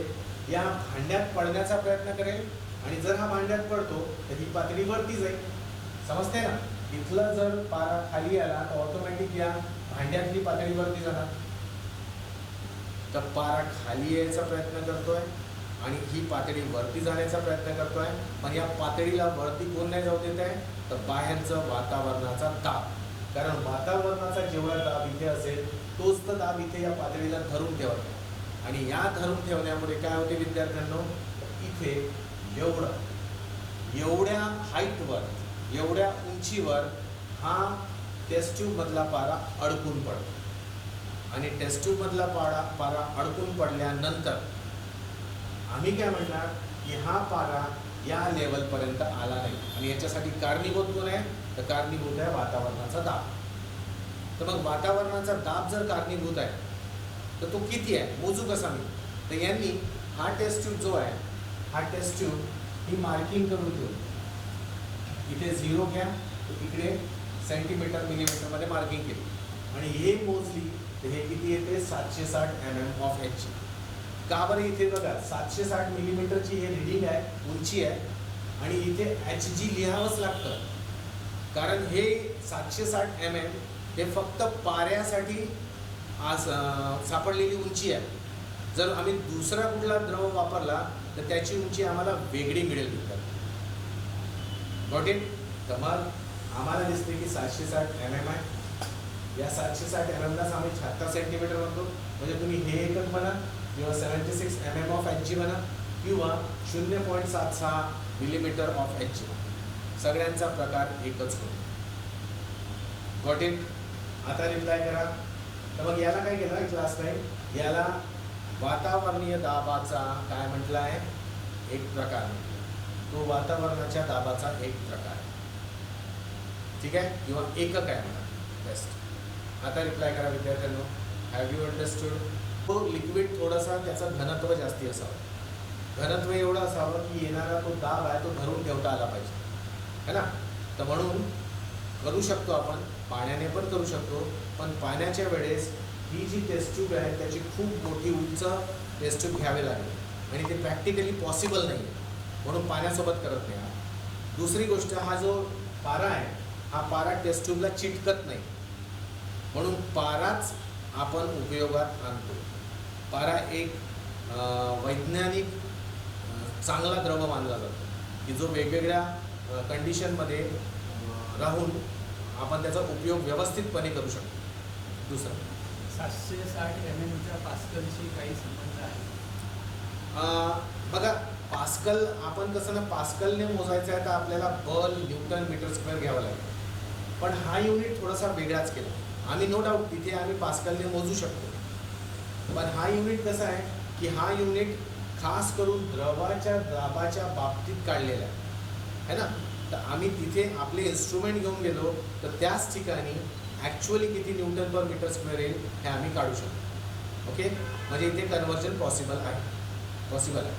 या भांड्यात पडण्याचा प्रयत्न करेल आणि जर हा भांड्यात पडतो तर ही पातळी वरती जाईल. समजते ना, इथलं जर पारा खाली आला तर ऑटोमॅटिक या भांड्यातली पातळी वरती जाणार. तर पारा खाली यायचा प्रयत्न करतोय आणि ही पातळी वरती जाण्याचा प्रयत्न करतोय. पण या पातळीला वरती कोण नाही जाऊ देत आहे, तर बाहेरचं वातावरणाचा दाब. कारण वातावरणाचा जेवढा दाब इथे असेल तोच तर दाब इथे या पातळीला धरून ठेवत आहे. आणि या धरून ठेवण्यामुळे काय होते विद्यार्थ्यांनो, इथे एवढ्या हाईटवर, एवढ्या उंचीवर हा टेस्ट ट्यूब मधला पारा अडकून पडतो. आणि टेस्ट ट्यूब मधला पारा अडकून पडल्यानंतर आम्ही काय म्हणणार की हा पारा या लेवलपर्यंत आला नाही. आणि याच्यासाठी कारणीभूत कोण आहे, तर कारणीभूत आहे वातावरणाचा दाब. तर मग वातावरणाचा दाब जर कारणीभूत आहे तर तो किती आहे, मोजू कसा मी. तर यांनी हा टेस्ट ट्यूब जो आहे, हा टेस्ट ट्यूब ही मार्किंग करून ठेवली. इथे 0 घ्या, इकडे सेंटीमीटर मिलीमीटरमध्ये मार्किंग केली आणि हे मोजली तर हे किती येते, 760 mm ऑफ एच. का बरं, इथे बघा 760 मिलीमीटरची हे रिडिंग आहे, उंची आहे आणि इथे एच जी लिहावंच लागतं. कारण हे 760 mm हे फक्त पाऱ्यासाठी आज सापडलेली उंची आहे. जर आम्ही दुसरा कुठला द्रव वापरला तर त्याची उंची आम्हाला वेगळी मिळेल. Got it. तर मग आम्हाला दिसते की 760 mm आहे. या 760 mmलाच आम्ही 76 सेंटीमीटर म्हणतो. म्हणजे तुम्ही हे एकक म्हणा किंवा 76 mm ऑफ एच जी म्हणा किंवा 0.76 मिलीमीटर ऑफ एच जी, सगळ्यांचा प्रकार एकच होतो. Got it. आता रिप्लाय करा. तर मग याला काय केलं क्लास टाइम, याला वातावरणीय दाबाचा काय म्हटलं आहे, एक प्रकार. तो वातावरणाच्या दाबाचा एक प्रकार, ठीक आहे, किंवा एकक आहे म्हणा. बेस्ट. आता रिप्लाय करा विद्यार्थ्यांनो. Have you understood. तो लिक्विड थोडासा त्याचं घनत्व जास्ती असावं. घनत्व एवढं असावं की येणारा तो दाब आहे तो धरून ठेवता आला पाहिजे, है ना. तर म्हणून करू शकतो आपण, पाण्याने पण करू शकतो. पण पाण्याच्या वेळेस ही जी टेस्ट ट्यूब आहे त्याची खूप मोठी उंच टेस्ट ट्यूब घ्यावी लागेल आणि ते प्रॅक्टिकली पॉसिबल नाही, म्हणून पाण्यासोबत करत नाही. दुसरी गोष्ट, हा जो पारा आहे हा पारा टेस्ट ट्यूबला चिटकत नाही, म्हणून पाराच आपण उपयोगात आणतो. पारा एक वैज्ञानिक चांगला द्रव मानला जातो की जो वेगवेगळ्या कंडिशनमध्ये राहून आपण त्याचा उपयोग व्यवस्थितपणे करू शकतो. दुसरं 760 mm पास्कलशी काही संबंध आहे. बघा पास्कल, आपण कसं ना पास्कलने मोजायचं आहे तर आपल्याला बल न्यूटन मीटर स्क्वेअर घ्यावं लागेल. पण हा युनिट थोडासा वेगळाच केला आम्ही. नो डाऊट तिथे आम्ही पास्कलने मोजू शकतो. पण हा युनिट कसा आहे की हा युनिट खास करून द्रवाच्या दाबाच्या बाबतीत काढलेला आहे ना. तर आम्ही तिथे आपले इन्स्ट्रुमेंट घेऊन गेलो तर त्याच ठिकाणी ॲक्च्युअली किती न्यूटन पर मीटर स्क्वेअर येईल हे आम्ही काढू शकतो. ओके, म्हणजे इथे कन्व्हर्जन पॉसिबल आहे.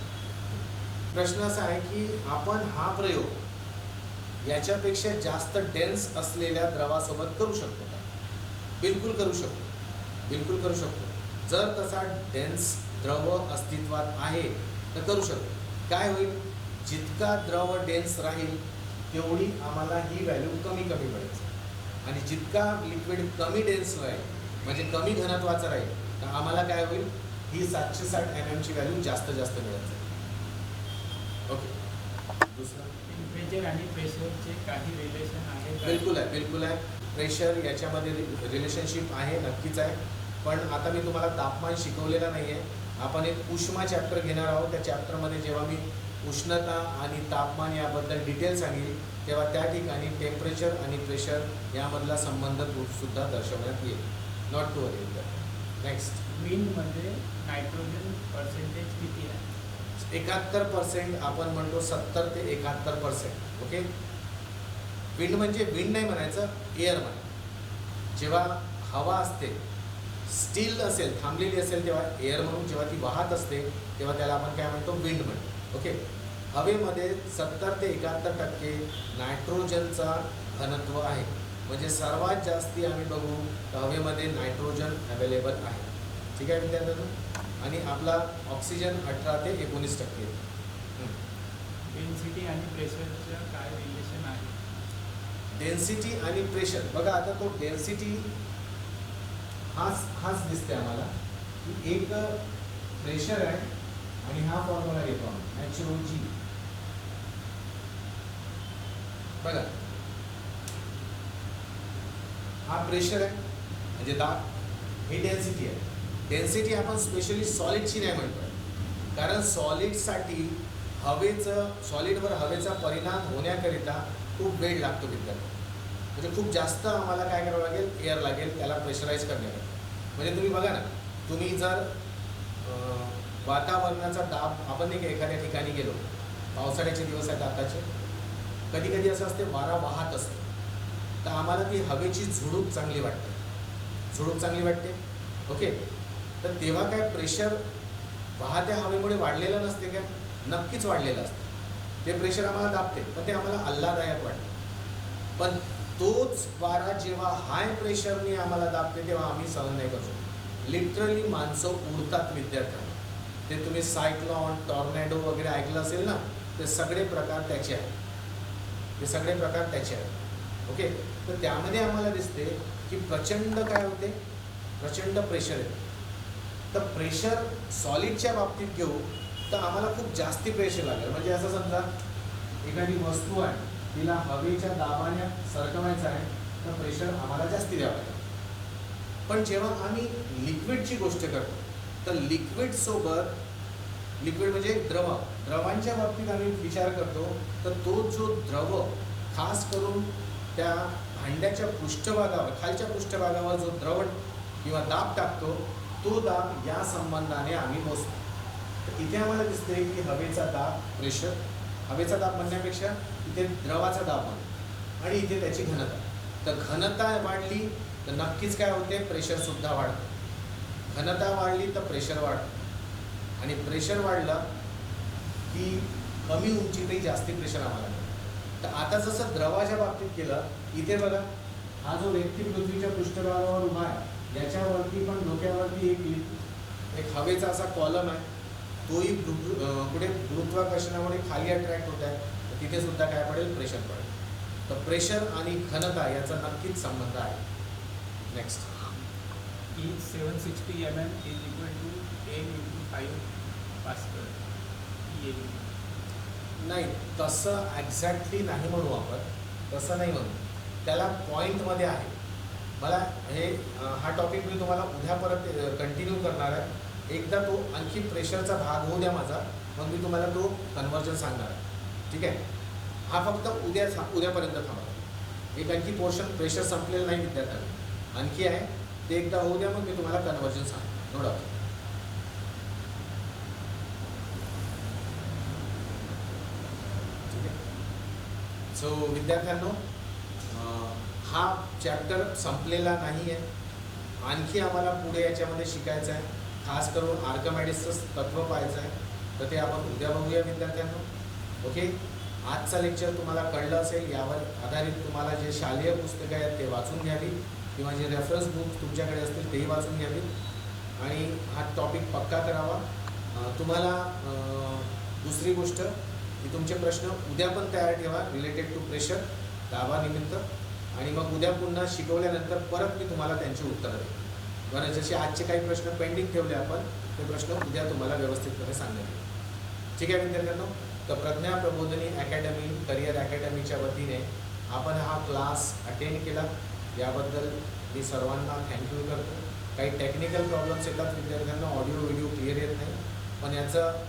प्रश्न असा आहे की आपण हा प्रयोग याच्यापेक्षा जास्त डेन्स असलेल्या द्रवासोबत करू शकतो का. बिलकुल करू शकतो, बिलकुल करू शकतो. जर तसा डेन्स द्रव अस्तित्वात आहे तर करू शकतो. काय होईल, जितका द्रव डेन्स राहील तेवढी आम्हाला ही व्हॅल्यू कमी कमी मिळेल. आणि जितका लिक्विड कमी डेन्स राहील म्हणजे कमी घनत्वाचं राहील तर आम्हाला काय होईल, ही 760 mm ची व्हॅल्यू जास्त जास्त मिळत जाईल. ओके. दुसरं, टेम्परेचर आणि प्रेशरचे काही रिलेशन आहे का? बिलकुल आहे, बिलकुल आहे. प्रेशर याच्यामध्ये रिलेशनशिप आहे, नक्कीच आहे. पण आता मी तुम्हाला तापमान शिकवलेलं नाही आहे. आपण एक उष्मा चॅप्टर घेणार आहोत. त्या चॅप्टरमध्ये जेव्हा मी उष्णता आणि तापमान याबद्दल डिटेल सांगेल तेव्हा त्या ठिकाणी टेम्परेचर आणि प्रेशर यामधला संबंध सुद्धा दर्शवण्यात येईल. Not to worry. नेक्स्ट, विंडमध्ये नायट्रोजन पर्सेंटेज किती आहे? 71% आपण म्हणतो, 70 ते 71%. ओके. विंड म्हणजे विंड नाही म्हणायचं, एअर म्हणा. जेव्हा हवा असते स्टील असेल, थांबलेली असेल, तेव्हा एअर म्हणून जेव्हा ती वाहत असते तेव्हा त्याला आपण काय म्हणतो, विंड म्हणतो. ओके. हवेमध्ये 70 ते 71% नायट्रोजनचा घनत्व आहे. म्हणजे सर्वात जास्ती आम्ही बघू तर हवेमध्ये नायट्रोजन अवेलेबल आहे. ठीक आहे विद्यार्थ्यांनो. आणि आपला ऑक्सिजन 18 ते 19%. डेन्सिटी आणि प्रेशरचं काय रिलेशन आहे? डेन्सिटी आणि प्रेशर बघा, आता तो डेन्सिटी हाच दिसते आम्हाला की एक प्रेशर आहे आणि हा फॉर्म्युला घेतो आम्ही HOG. बघा, हा प्रेशर आहे म्हणजे दाब, ही डेन्सिटी आहे. डेन्सिटी आपण स्पेशली सॉलिडची नाही म्हणतोय, कारण सॉलिडसाठी सॉलिडवर हवेचा परिणाम होण्याकरिता खूप वेळ लागतो विद्यार्थी. म्हणजे खूप जास्त आम्हाला काय करावं लागेल, एअर लागेल त्याला प्रेशराईज करण्यासाठी. म्हणजे तुम्ही बघा ना, तुम्ही जर वातावरणाचा दाब, आपण नाही का एखाद्या ठिकाणी गेलो, पावसाळ्याचे दिवस आहेत आताचे, कधी कधी असं असते वारा वाहत असतो, तर आम्हाला ती हवेची झुळूक चांगली वाटते. ओके. तर तेव्हा काय प्रेशर वाहत्या हवेमुळे वाढलेलं नसते काय, नक्कीच वाढलेलं असतं. ते प्रेशर आम्हाला दाबते, पण ते आम्हाला आल्हाददायक वाटतं. पण तोच वारा जेव्हा हाय प्रेशरने आम्हाला दाबते तेव्हा आम्ही सहन नाही करू शकतो. लिटरली माणसं उडतात विद्यार्थ्यांना. ते तुम्ही सायक्लॉन, टॉर्नेडो वगैरे ऐकलं असेल ना, ते सगळे प्रकार त्याचे आहेत. ओके. तर त्यामध्ये आम्हाला दिसते की प्रचंड काय होते, प्रचंड प्रेशर येते. तर प्रेशर सॉलिडच्या बाबतीत घेऊ तर आम्हाला खूप जास्ती प्रेशर लागेल. म्हणजे असं समजा एखादी वस्तू आहे, तिला हवेच्या दाबाने सरकवायचं आहे, तर प्रेशर आम्हाला जास्ती द्यावं लागेल. पण जेव्हा आम्ही लिक्विडची गोष्ट करतो तर लिक्विड म्हणजे द्रवांच्या बाबतीत आम्ही विचार करतो, तर तो जो द्रव खास करून त्या भांड्याच्या पृष्ठभागावर, खालच्या पृष्ठभागावर जो द्रवण किंवा दाब टाकतो, तो दाब या संबंधाने आम्ही मोजतो. तर इथे आम्हाला दिसते की हवेचा दाब, प्रेशर, हवेचा दाब म्हणण्यापेक्षा इथे द्रवाचा दाब म्हणतो, आणि इथे त्याची घनता. तर घनता वाढली तर नक्कीच काय होते, प्रेशरसुद्धा वाढतं. घनता वाढली तर प्रेशर वाढतं, आणि प्रेशर वाढलं की कमी उंचीतही जास्ती प्रेशर आम्हाला मिळतं. तर आता जसं द्रवाच्या बाबतीत केलं, इथे बघा, हा जो व्यक्ती पृथ्वीच्या पृष्ठभागावर उभा आहे, याच्यावरती पण डोक्यावरती एक हवेचा असा कॉलम आहे, तोही पुढे गुरुत्वाकर्षणामुळे खाली अट्रॅक्ट होत आहे, तर तिथे सुद्धा काय पडेल, प्रेशर पडेल. तर प्रेशर आणि घनता याचा नक्कीच संबंध आहे. Next. Each 760 mm is equal to 10 into 5 Pascal. ELE. नाही, तसं एक्झॅक्टली नाही म्हणू आपण, तसं नाही म्हणू. त्याला पॉईंटमध्ये आहे. मला हा टॉपिक मी तुम्हाला उद्या परत कंटिन्यू करणार आहे. एकदा तो आणखी प्रेशरचा भाग होऊ द्या माझा, मग मी तुम्हाला तो कन्व्हर्जन सांगणार आहे. ठीक आहे. हा फक्त उद्यापर्यंत थांबा. एक आणखी पोर्शन प्रेशर संपलेलं नाही विद्यार्थ्यांना, आणखी आहे, ते एकदा होऊ द्या, मग मी तुम्हाला कन्व्हर्जन सांगतो. No doubt. ठीक आहे. सो विद्यार्थ्यांनो, हा चॅप्टर संपलेला नाही आहे. आणखी आम्हाला पुढे याच्यामध्ये शिकायचं आहे. खास करून आर्किमिडीजचं तत्त्व पाहायचं आहे, तर ते आपण उद्या बघूया विद्यार्थ्यांनो. ओके. आजचा लेक्चर तुम्हाला कळलं असेल. यावर आधारित तुम्हाला जे शालेय पुस्तकं आहेत ते वाचून घ्यावी, किंवा जे रेफरन्स बुक तुमच्याकडे असतील तेही वाचून घ्यावी, आणि हा टॉपिक पक्का करावा. तुम्हाला दुसरी गोष्ट की तुमचे प्रश्न उद्या पण तयार ठेवा रिलेटेड टू प्रेशर, दाबानिमित्त, आणि मग उद्या पुन्हा शिकवल्यानंतर परत मी तुम्हाला त्यांची उत्तरं देईन. बरं, जसे आजचे काही प्रश्न पेंडिंग ठेवले आपण, ते प्रश्न उद्या तुम्हाला व्यवस्थितपणे सांगण्यात येईल. ठीक आहे विद्यार्थ्यांनो. तर प्रज्ञा प्रबोधिनी अकॅडमी, करिअर अकॅडमीच्या वतीने आपण हा क्लास अटेंड केला, याबद्दल मी सर्वांना थँक्यू करतो. काही टेक्निकल प्रॉब्लेम्स येतात विद्यार्थ्यांना, ऑडिओ व्हिडिओ क्लिअर येत नाही, पण याचं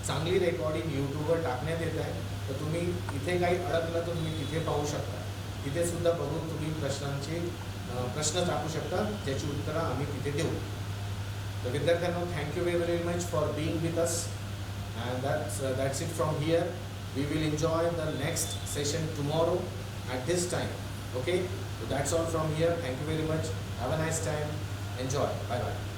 चांगली रेकॉर्डिंग यूट्यूबवर टाकण्यात येत आहे. तर तुम्ही इथे काही अडकलं तर तुम्ही तिथे पाहू शकता. तिथे सुद्धा बघून तुम्ही प्रश्न टाकू शकता, ज्याची उत्तरं आम्ही तिथे देऊ. तर विद्यार्थ्यांनो, thank you very much for being with us, and that's it from here. We will enjoy the next session tomorrow at this time. Okay, so that's all from here. Thank you very much. Have a nice time. Enjoy. Bye bye.